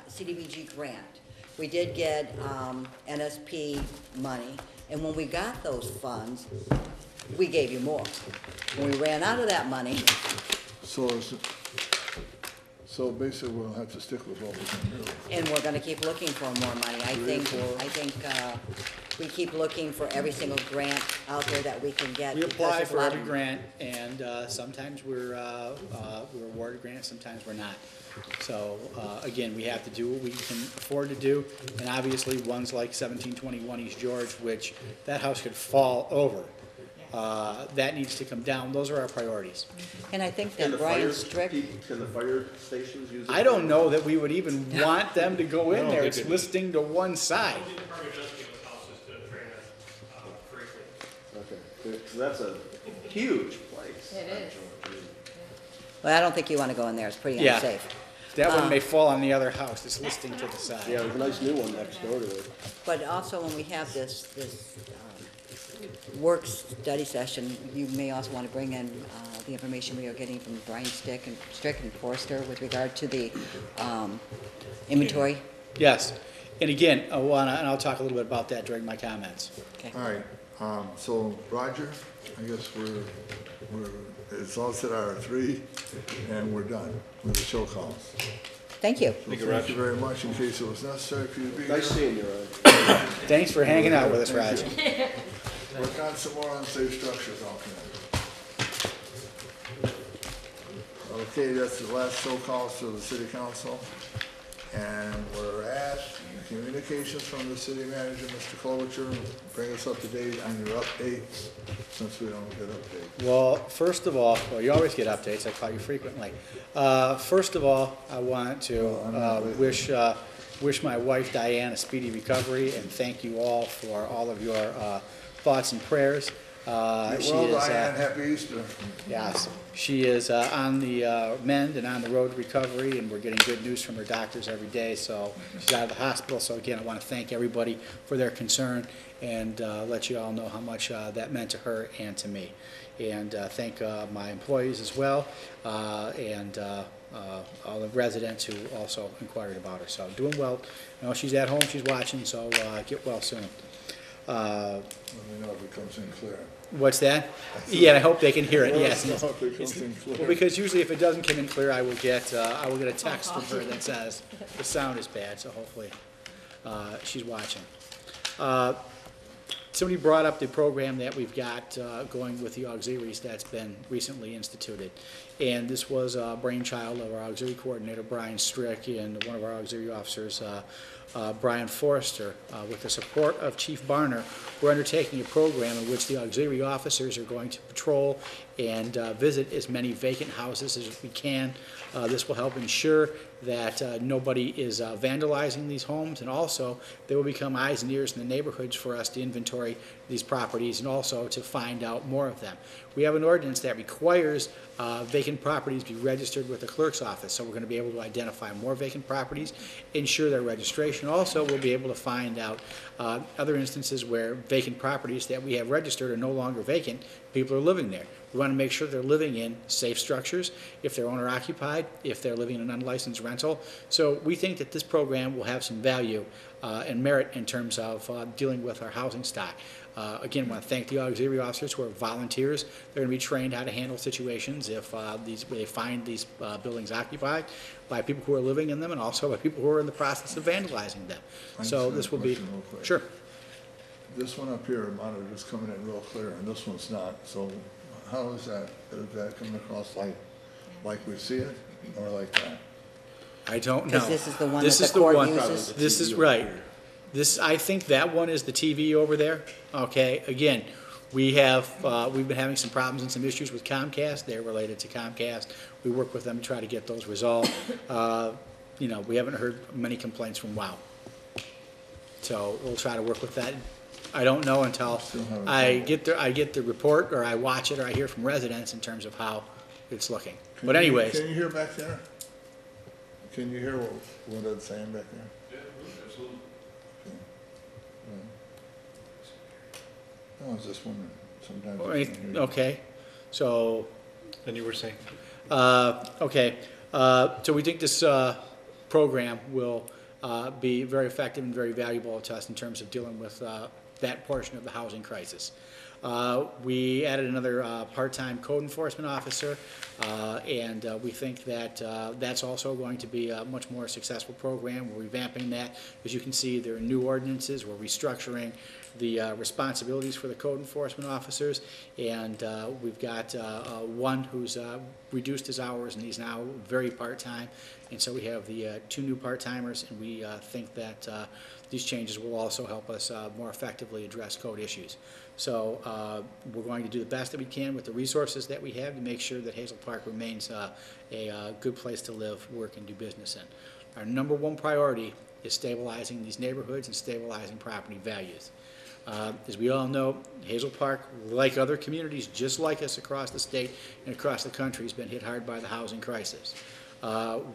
CDBG grant. We did get NSP money, and when we got those funds, we gave you more. When we ran out of that money, So basically, we'll have to stick with what we can do. and we're gonna keep looking for more money. I think we keep looking for every single grant out there that we can get. We because apply there's a for lot every of- grant, and sometimes we're awarded grants, sometimes we're not. So, again, we have to do what we can afford to do, and obviously, ones like 1721 East George, which that house could fall over. That needs to come down. Those are our priorities. And I think Can that the Brian fire, Strick, can the fire stations use it? I don't know that we would even want them to go in No, there. they It's could- listing to one side. The department does give us houses to train us correctly. Okay, 'cause that's a huge place. It is. well, I don't think you wanna go in there, it's pretty Yeah. unsafe. That one may fall on the other house, it's listing to the side. Yeah, there's a nice new one next door to it. But also, when we have this work study session, you may also want to bring in the information we are getting from Brian Strick and Forrester with regard to the inventory. Yes, and again, and I'll talk a little bit about that during my comments. Okay. All right, so Roger, I guess it's all set our 3, and we're done with the show calls. Thank you. So thank you very much, in case it was necessary for you to be here. Nice seeing you, Rod. Thanks for hanging out with us, Roger. Work on some more unsafe structures out there. Okay, that's the last show calls to the city council. And we're at communications from the city manager, Mr. Klobuchar. Bring us up to date on your updates, since we don't get updates. Well, first of all, well, you always get updates, I call you frequently. First of all, I want to wish my wife Diane a speedy recovery, and thank you all for all of your thoughts and prayers. Diane, happy Easter. Yes, she is on the mend and on the road to recovery, and we're getting good news from her doctors every day. So she's out of the hospital. So again, I want to thank everybody for their concern and let you all know how much that meant to her and to me. And thank my employees as well, and all the residents who also inquired about her. So doing well. You know, she's at home, she's watching, so get well soon. Let me know if it comes in clear. What's that? Yeah, and I hope they can hear it, yes. Let us know if it comes in clear. Well, because usually if it doesn't come in clear, I will get a text from her that says the sound is bad, so hopefully she's watching. Somebody brought up the program that we've got going with the auxiliaries that's been recently instituted. And this was a brainchild of our auxiliary coordinator, Brian Strick, and one of our auxiliary officers, Brian Forrester. With the support of Chief Barner, we're undertaking a program in which the auxiliary officers are going to patrol and visit as many vacant houses as we can. This will help ensure that nobody is vandalizing these homes, and also they will become eyes and ears in the neighborhoods for us to inventory these properties and also to find out more of them. We have an ordinance that requires vacant properties be registered with the clerk's office, so we're going to be able to identify more vacant properties, ensure their registration. Also, we'll be able to find out other instances where vacant properties that we have registered are no longer vacant, people are living there. We want to make sure they're living in safe structures, if they're owner occupied, if they're living in an unlicensed rental. So we think that this program will have some value and merit in terms of dealing with our housing stock. Again, I want to thank the auxiliary officers who are volunteers. They're going to be trained how to handle situations if they find these buildings occupied by people who are living in them and also by people who are in the process of vandalizing them. So this will be, sure. This one up here, monitor is coming in real clear, and this one's not. So how is that? Is that coming across like we see it, or like that? I don't know. Because this is the one This that is the the court one. uses? This is right. This, I think that one is the TV over there. Okay, again, we've been having some problems and some issues with Comcast. They're related to Comcast. We work with them to try to get those resolved. You know, we haven't heard many complaints from WOW. So we'll try to work with that. I don't know until I get the report, or I watch it, or I hear from residents in terms of how it's looking. But anyways. Can you hear back there? Can you hear what it's saying back there? Yeah, absolutely. I was just wondering, sometimes I can't hear you. Okay, so. And you were saying? Okay, so we think this program will be very effective and very valuable to us in terms of dealing with that portion of the housing crisis. We added another part-time code enforcement officer, and we think that that's also going to be a much more successful program. We're revamping that. As you can see, there are new ordinances. We're restructuring the responsibilities for the code enforcement officers, and we've got one who's reduced his hours, and he's now very part-time. And so we have the 2 new part-timers, and we think that these changes will also help us more effectively address code issues. So we're going to do the best that we can with the resources that we have to make sure that Hazel Park remains a good place to live, work, and do business in. Our number 1 priority is stabilizing these neighborhoods and stabilizing property values. As we all know, Hazel Park, like other communities just like us across the state and across the country, has been hit hard by the housing crisis.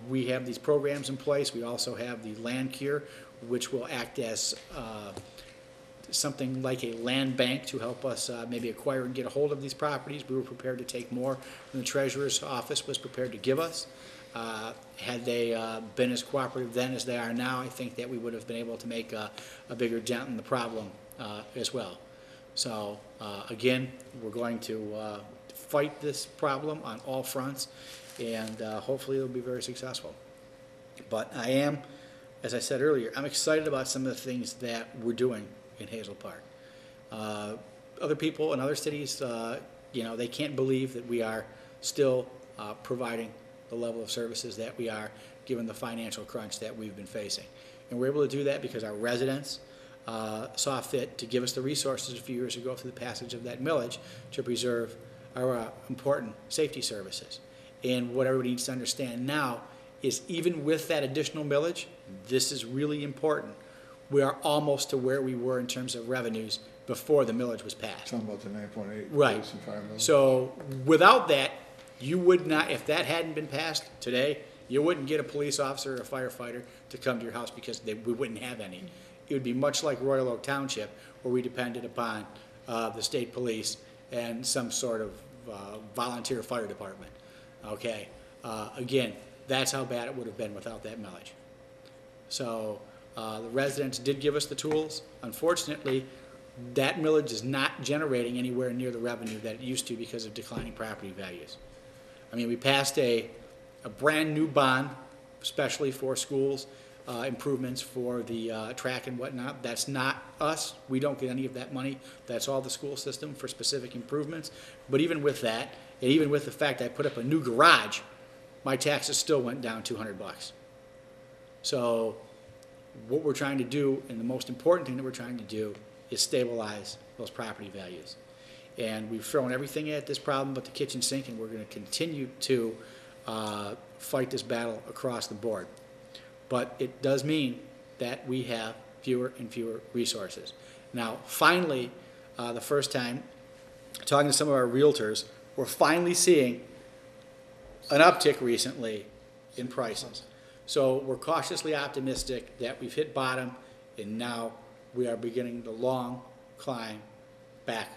We have these programs in place. We also have the land cure, which will act as something like a land bank to help us maybe acquire and get a hold of these properties. We were prepared to take more than the treasurer's office was prepared to give us. Had they been as cooperative then as they are now, I think that we would have been able to make a bigger dent in the problem as well. So again, we're going to fight this problem on all fronts, and hopefully it'll be very successful. But I am, as I said earlier, I'm excited about some of the things that we're doing in Hazel Park. Other people in other cities, you know, they can't believe that we are still providing the level of services that we are, given the financial crunch that we've been facing. And we're able to do that because our residents saw fit to give us the resources a few years ago through the passage of that millage to preserve our important safety services. And what everybody needs to understand now is even with that additional millage, this is really important. We are almost to where we were in terms of revenues before the millage was passed. Talking about the 9.8. Right. So without that, you would not, if that hadn't been passed today, you wouldn't get a police officer or a firefighter to come to your house because we wouldn't have any. It would be much like Royal Oak Township, where we depended upon the state police and some sort of volunteer fire department. Okay. Again, that's how bad it would have been without that millage. So the residents did give us the tools. Unfortunately, that millage is not generating anywhere near the revenue that it used to because of declining property values. I mean, we passed a brand new bond, especially for schools, improvements for the track and whatnot. That's not us. We don't get any of that money. That's all the school system for specific improvements. But even with that, and even with the fact I put up a new garage, my taxes still went down $200. So what we're trying to do, and the most important thing that we're trying to do, is stabilize those property values. And we've thrown everything at this problem but the kitchen sink, and we're going to continue to fight this battle across the board. But it does mean that we have fewer and fewer resources. Now, finally, the first time, talking to some of our realtors, we're finally seeing an uptick recently in prices. So we're cautiously optimistic that we've hit bottom, and now we are beginning the long climb back.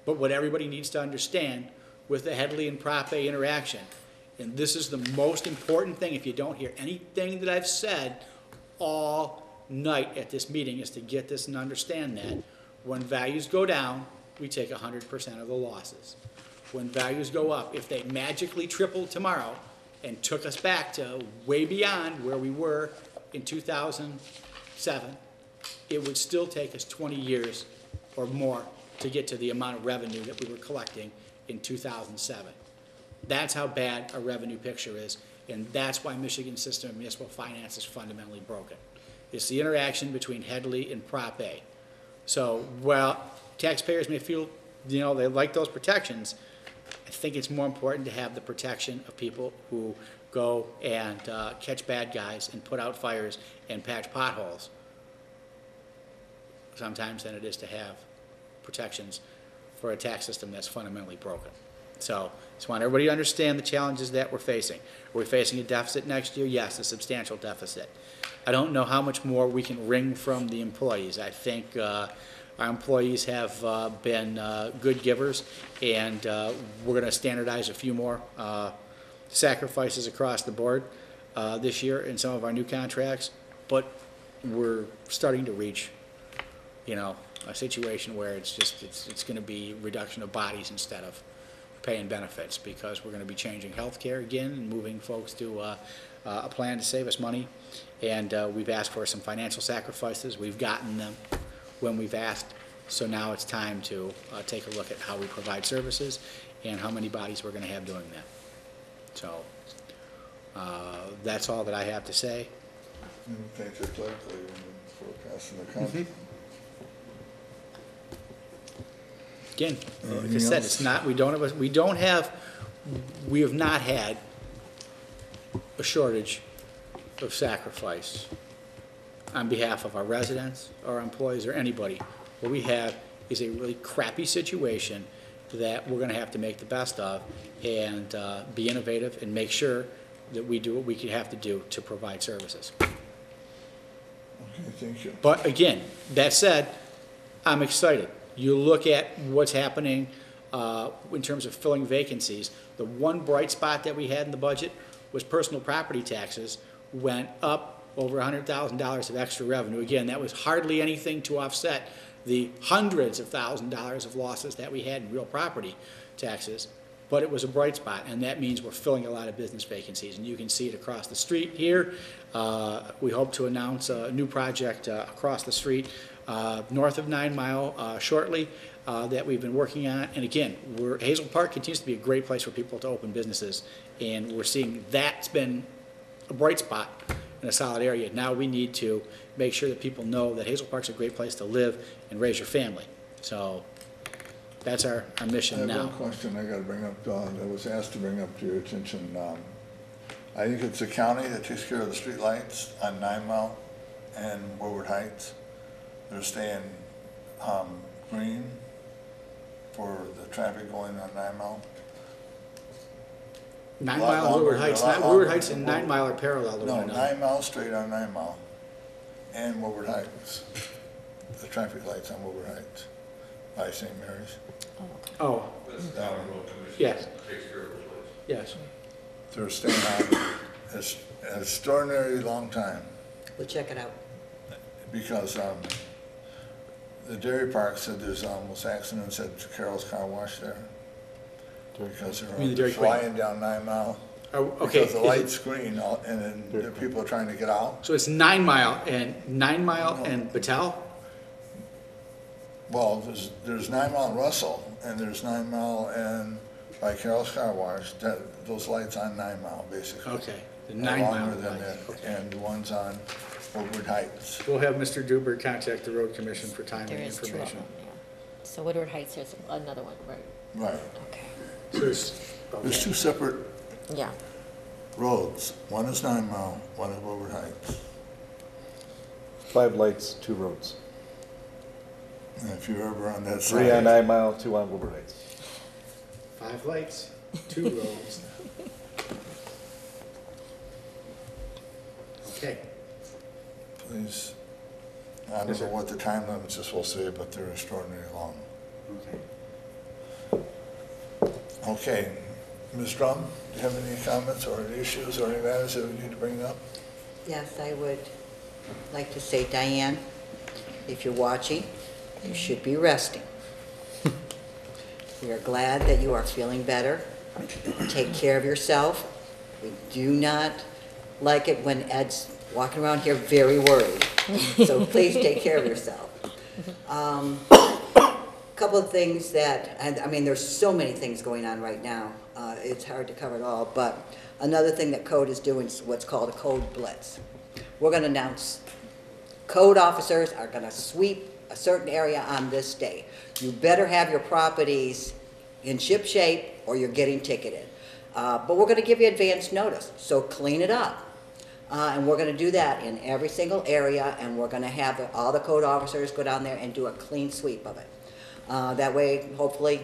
But what everybody needs to understand with the Headley and Prop A interaction, and this is the most important thing, if you don't hear anything that I've said all night at this meeting, is to get this and understand that when values go down, we take 100% of the losses. When values go up, if they magically tripled tomorrow and took us back to way beyond where we were in 2007, it would still take us 20 years or more to get to the amount of revenue that we were collecting in 2007. That's how bad our revenue picture is, and that's why Michigan's system of municipal finance is fundamentally broken. It's the interaction between Headley and Prop A. So, while taxpayers may feel, you know, they like those protections, I think it's more important to have the protection of people who go and catch bad guys and put out fires and patch potholes sometimes than it is to have protections for a tax system that's fundamentally broken. So, just want everybody to understand the challenges that we're facing. Are we facing a deficit next year? Yes, a substantial deficit. I don't know how much more we can wring from the employees. I think our employees have been good givers, and we're going to standardize a few more sacrifices across the board this year in some of our new contracts, but we're starting to reach, you know, a situation where it's just, it's going to be reduction of bodies instead of pay and benefits, because we're going to be changing health care again and moving folks to a plan to save us money. And we've asked for some financial sacrifices. We've gotten them when we've asked. So now it's time to take a look at how we provide services and how many bodies we're going to have doing that. So that's all that I have to say. Thank you, clerk, for passing the comment. Again, like I said, it's not, we have not had a shortage of sacrifice on behalf of our residents, our employees, or anybody. What we have is a really crappy situation that we're going to have to make the best of and be innovative and make sure that we do what we could have to do to provide services. Okay, thank you. But again, that said, I'm excited. You look at what's happening in terms of filling vacancies. The one bright spot that we had in the budget was personal property taxes went up over $100,000 of extra revenue. Again, that was hardly anything to offset the hundreds of thousands of dollars of losses that we had in real property taxes. But it was a bright spot, and that means we're filling a lot of business vacancies. And you can see it across the street here. We hope to announce a new project across the street north of 9 Mile shortly that we've been working on. And again, Hazel Park continues to be a great place for people to open businesses, and we're seeing that's been a bright spot in a solid area. Now we need to make sure that people know that Hazel Park's a great place to live and raise your family. So that's our mission I now. have one question I got to bring up, that was asked to bring up to your attention. I think it's the county that takes care of the street lights on 9 Mile and Woodward Heights. They're staying green for the traffic going on 9 Mile. 9 Mile and Woodward Heights, Woodward Heights and 9 Mile are parallel to one another. 9 Mile straight on 9 Mile and Woodward Heights. The traffic lights on Woodward Heights by St. Mary's. Oh. Yes. Yes. They're staying on an extraordinarily long time. We'll check it out. Because the dairy park said there's almost accidents at Carol's Car Wash there. Because You mean the they're Dairy Queen? flying down 9 Mile. Oh, okay. Because the light's green and then the people are trying to get out. So it's 9 Mile and Battelle? Well, there's 9 Mile and Russell, and there's 9 Mile and by Carol's Car Wash, those lights on 9 Mile, basically. Okay, the 9 Mile Longer than lights, that, and the ones on Woodward Heights. We'll have Mr. Duber contact the road commission for timely There is two of information. them, yeah. So Woodward Heights is another one, right? Right. Okay. So There's two separate Yeah. roads. One is 9 Mile, one is Woodward Heights. 5 lights, 2 roads. And if you're ever on that 3 side. on 9 Mile, 2 on Woodward Heights. 5 lights, 2 roads. Okay. Please, I don't know what the time limits is supposed to be, but they're extraordinarily long. Okay. Okay, Ms. Drum, do you have any comments or any issues or any matters that we need to bring up? Yes, I would like to say, Diane, if you're watching, you should be resting. We are glad that you are feeling better. Take care of yourself. We do not like it when Ed's walking around here very worried. So please take care of yourself. Couple of things that, I mean, there's so many things going on right now. It's hard to cover it all, but another thing that code is doing is what's called a code blitz. We're going to announce code officers are going to sweep a certain area on this day. You better have your properties in ship shape or you're getting ticketed. But we're going to give you advance notice, so clean it up. And we're going to do that in every single area, and we're going to have all the code officers go down there and do a clean sweep of it. That way, hopefully,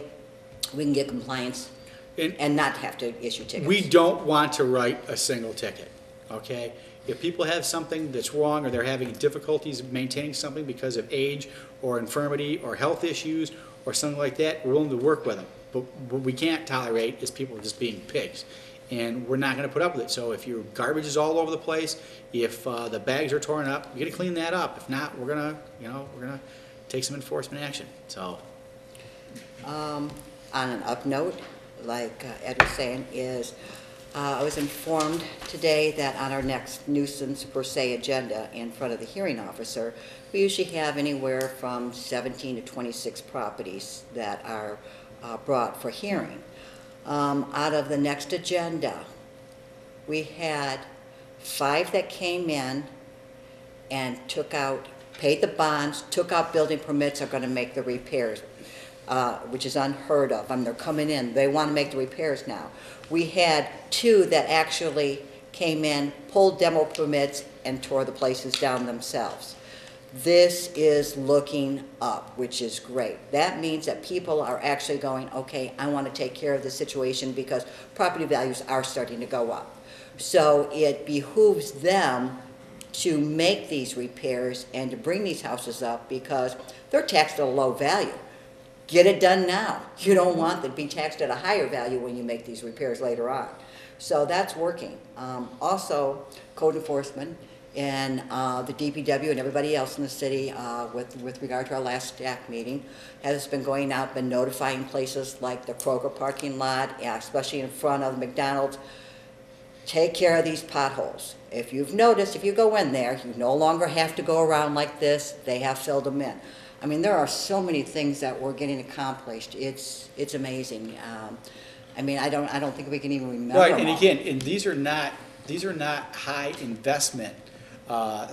we can get compliance and not have to issue tickets. We don't want to write a single ticket, okay? If people have something that's wrong or they're having difficulties maintaining something because of age or infirmity or health issues or something like that, we're willing to work with them. But what we can't tolerate is people just being pigs. And we're not going to put up with it. So if your garbage is all over the place, if the bags are torn up, you got to clean that up. If not, we're going to take some enforcement action. So. On an up note, like Ed was saying, is I was informed today that on our next nuisance per se agenda in front of the hearing officer, we usually have anywhere from 17 to 26 properties that are brought for hearing. Out of the next agenda, we had 5 that came in and paid the bonds, took out building permits, are going to make the repairs, which is unheard of. I mean, they're coming in, they want to make the repairs now. We had 2 that actually came in, pulled demo permits, and tore the places down themselves. This is looking up, which is great. That means that people are actually going, okay, I want to take care of the situation because property values are starting to go up. So it behooves them to make these repairs and to bring these houses up because they're taxed at a low value. Get it done now. You don't want them to be taxed at a higher value when you make these repairs later on. So that's working. Also, code enforcement and the DPW and everybody else in the city with regard to our last staff meeting has been going out, been notifying places like the Kroger parking lot, especially in front of the McDonald's. Take care of these potholes. If you've noticed, if you go in there, you no longer have to go around like this. They have filled them in. I mean, there are so many things that we're getting accomplished. It's amazing. I mean, I don't think we can even remember. Right, and all. again, and these are not high investment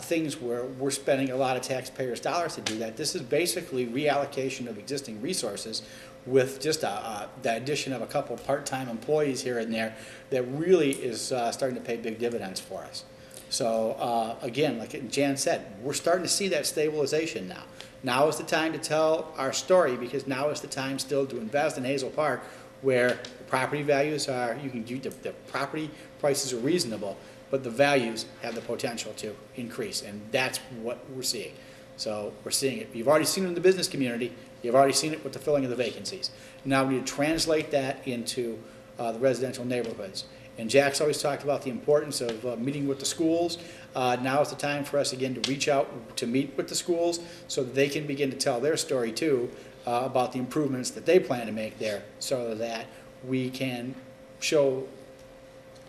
things where we're spending a lot of taxpayers' dollars to do that. This is basically reallocation of existing resources with just the addition of a couple of part-time employees here and there that really is starting to pay big dividends for us. So again, like Jan said, we're starting to see that stabilization now. Now is the time to tell our story because now is the time still to invest in Hazel Park where the property values are, the property prices are reasonable, but the values have the potential to increase, and that's what we're seeing. So we're seeing it. You've already seen it in the business community. You've already seen it with the filling of the vacancies. Now we need to translate that into the residential neighborhoods. And Jack's always talked about the importance of meeting with the schools. Now is the time for us again to reach out to meet with the schools so that they can begin to tell their story too about the improvements that they plan to make there so that we can show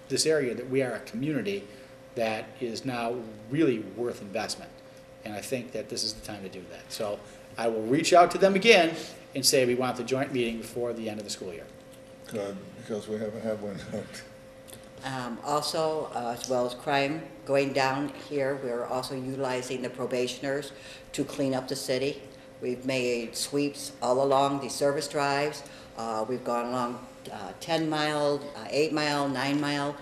this area that we are a community that is now really worth investment. And I think that this is the time to do that. So I will reach out to them again and say we want the joint meeting before the end of the school year. Good, because we haven't had one. Also, as well as crime going down here, we're also utilizing the probationers to clean up the city. We've made sweeps all along the service drives. We've gone along 10 mile, 8 mile, 9 mile,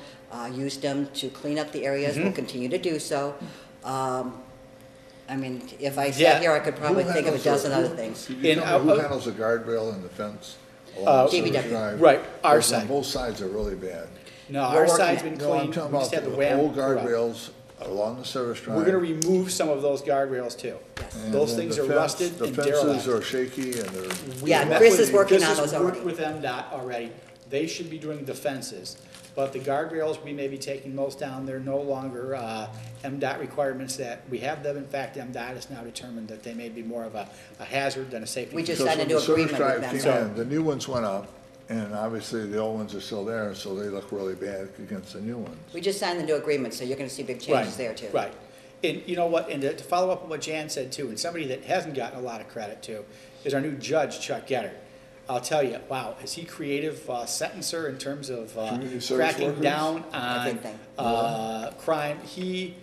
used them to clean up the areas. We'll continue to do so. I mean, if I sat here, I could probably think of a dozen other things. Who handles the guardrail and the fence? DPW. Right, our Those on side. both sides are really bad. No, our side's been No, I'm cleaned. talking We about just had the the WAM old crew out. guardrails along the service drive. We're gonna remove some of those guardrails too. And Those then things the are fence- rusted and The fences derelict. are shaky and they're. Yeah, Met Chris with- is working on Chris those has worked already. with MDOT already. They should be doing the fences. But the guardrails, we may be taking those down. They're no longer MDOT requirements that we have them. In fact, MDOT has now determined that they may be more of a hazard than a safety. We just Because signed a when new the service agreement with drive them. came in, the new ones went up, and obviously the old ones are still there, so they look really bad against the new ones. We just signed the new agreement, so you're gonna see big changes there too. Right. And you know what, and to follow up on what Jan said too, and somebody that hasn't gotten a lot of credit too, is our new judge, Chuck Getter. I'll tell you, wow, is he creative sentencer in terms of Community service cracking workers? down Everything. on crime. He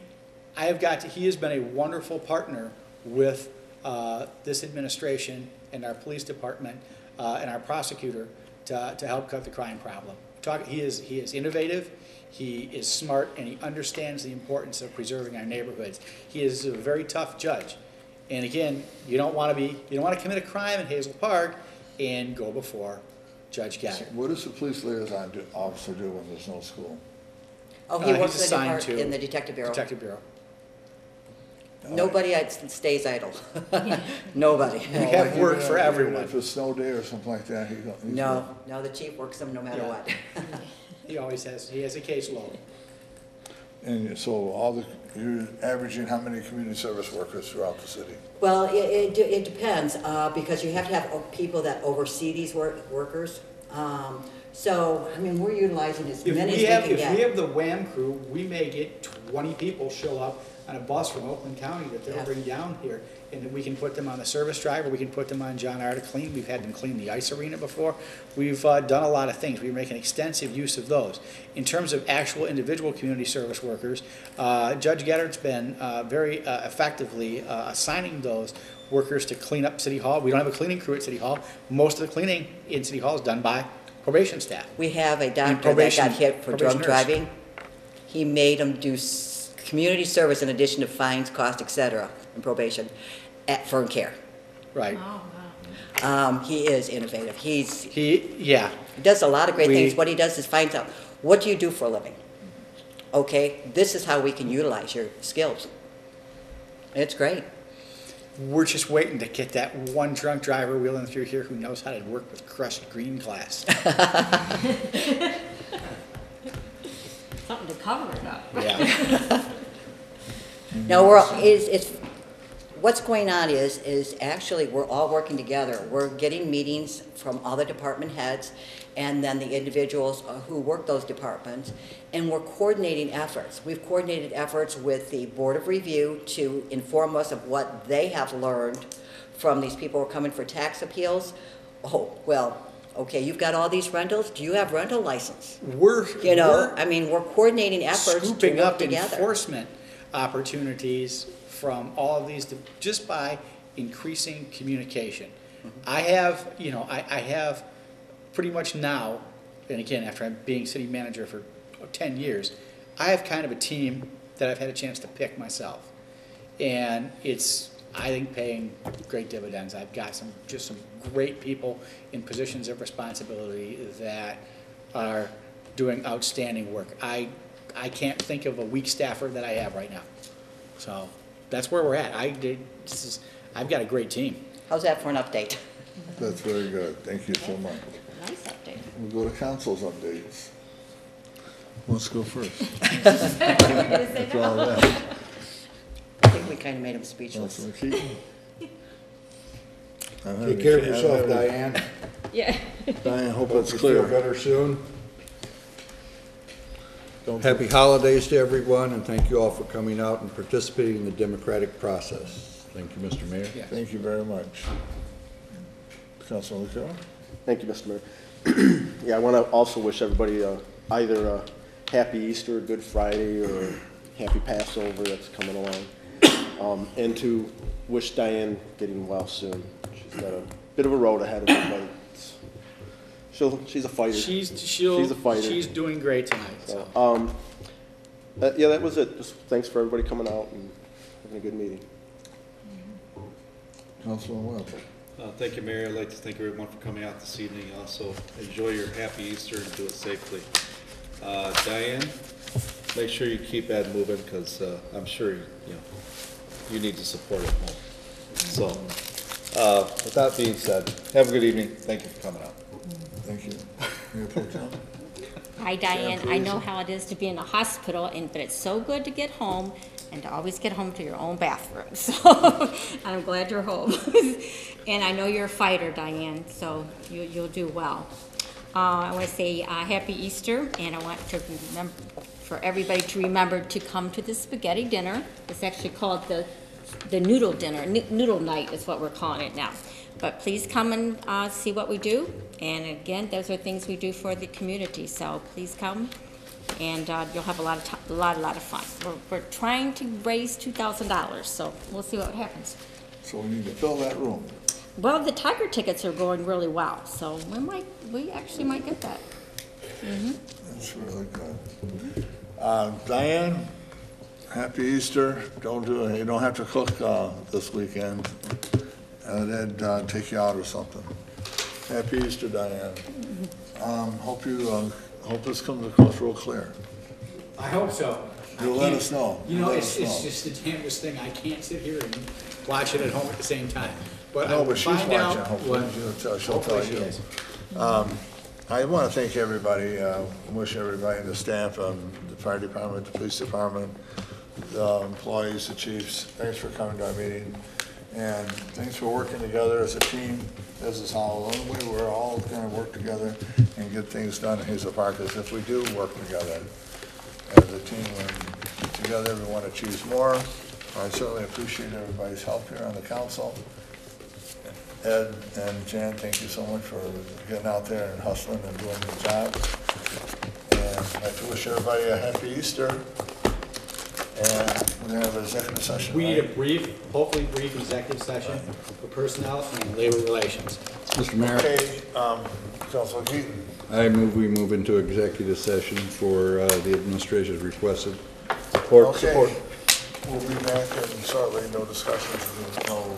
has been a wonderful partner with this administration and our police department and our prosecutor to help cut the crime problem. He is innovative, he is smart, and he understands the importance of preserving our neighborhoods. He is a very tough judge. And again, you don't want to commit a crime in Hazel Park and go before Judge Getter. What does the police liaison officer do when there's no school? Oh, he works He's assigned in the Detective Bureau. Detective Bureau. Nobody stays idle. Nobody. We have work for everyone. If it's a snow day or something like that, he's. No, the chief works them no matter Yeah. what. He has a caseload. And so you're averaging how many community service workers throughout the city? Well, it depends, because you have to have people that oversee these workers. So, I mean, we're utilizing as many as we can If get. we have the WAM crew, we may get 20 people show up on a bus from Oakland County that they'll bring down here, and then we can put them on the service drive, or we can put them on John R. to clean. We've had them clean the ice arena before. We've done a lot of things. We're making extensive use of those. In terms of actual individual community service workers, Judge Gettert's been very effectively assigning those workers to clean up City Hall. We don't have a cleaning crew at City Hall. Most of the cleaning in City Hall is done by probation staff. We have a doctor that got hit for drunk probationers. driving. He made him do community service in addition to fines, cost, et cetera, and probation at Fern Care. Right. He is innovative. He He does a lot of great things. What he does is finds out, what do you do for a living? Okay, this is how we can utilize your skills. It's great. We're just waiting to get that one drunk driver wheeling through here who knows how to work with crushed green glass. Something to cover it up. Yeah. No, what's going on is actually we're all working together. We're getting meetings from all the department heads and then the individuals who work those departments, and we're coordinating efforts. We've coordinated efforts with the Board of Review to inform us of what they have learned from these people who are coming for tax appeals. Oh, well, okay, you've got all these rentals. Do you have rental license? We're coordinating efforts Scooping to work up together. enforcement opportunities from all of these, just by increasing communication. I have pretty much now, and again, after being city manager for 10 years, I have kind of a team that I've had a chance to pick myself. And it's, I think, paying great dividends. I've got some great people in positions of responsibility that are doing outstanding work. I can't think of a weak staffer that I have right now. So that's where we're at. I've got a great team. How's that for an update? That's very good. Thank you so much. Nice update. We'll go to council's updates. Let's go first. After all that. I think we kind of made him speechless. Councilman Keaton. Take care of yourself, Diane. Yeah. Diane, hope it's you clear. feel better soon. Happy holidays to everyone, and thank you all for coming out and participating in the democratic process. Thank you, Mr. Mayor. Yeah. Thank you very much. Councilman Lucero? Thank you, Mr. Mayor. Yeah, I want to also wish everybody either a happy Easter, Good Friday, or happy Passover that's coming along. And to wish Diane getting well soon. She's got a bit of a road ahead of her, but she's a fighter. She's a fighter. She's doing great tonight. So, yeah, that was it. Just thanks for everybody coming out and having a good meeting. Councilman Webb. Thank you, Mayor. I'd like to thank everyone for coming out this evening. Also, enjoy your happy Easter and do it safely. Diane, make sure you keep Ed moving, because I'm sure you need the support at home. So, with that being said, have a good evening. Thank you for coming out. Thank you. Mayor Pro Tem? Hi, Diane. I know how it is to be in a hospital, but it's so good to get home and to always get home to your own bathroom. So I'm glad you're home. And I know you're a fighter, Diane, so you'll do well. I want to say Happy Easter, and I want to for everybody to remember to come to the spaghetti dinner. It's actually called the noodle dinner. Noodle night is what we're calling it now. But please come and see what we do. And again, those are things we do for the community. So please come, and you'll have a lot of fun. We're trying to raise $2,000, so we'll see what happens. So we need to fill that room. Well, the Tiger tickets are going really well, so we actually might get that. That's really good. Diane, happy Easter. You don't have to cook this weekend. They'd take you out or something. Happy Easter, Diane. Hope this comes across real clear. I hope so. You'll let us know. It's just the damnedest thing. I can't sit here and watch it at home at the same time. But No, but she's find watching. out Hopefully what- she'll tell hopefully she you. is. I want to thank everybody, wish everybody, the staff, the fire department, the police department, the employees, the chiefs, thanks for coming to our meeting. And thanks for working together as a team. This is how we're all going to work together and get things done in Hazel Park, as if we do work together as a team and together we want to achieve more. I certainly appreciate everybody's help here on the council. Ed and Jan, thank you so much for getting out there and hustling and doing your job. And I'd like to wish everybody a happy Easter. And we're going to have an executive session. We right? need a hopefully brief executive session for personnel and labor relations. Mr. Mayor. Okay, Councilman Keaton. I move we move into executive session for the administration requested. Okay. We'll be back in shortly, no discussions, no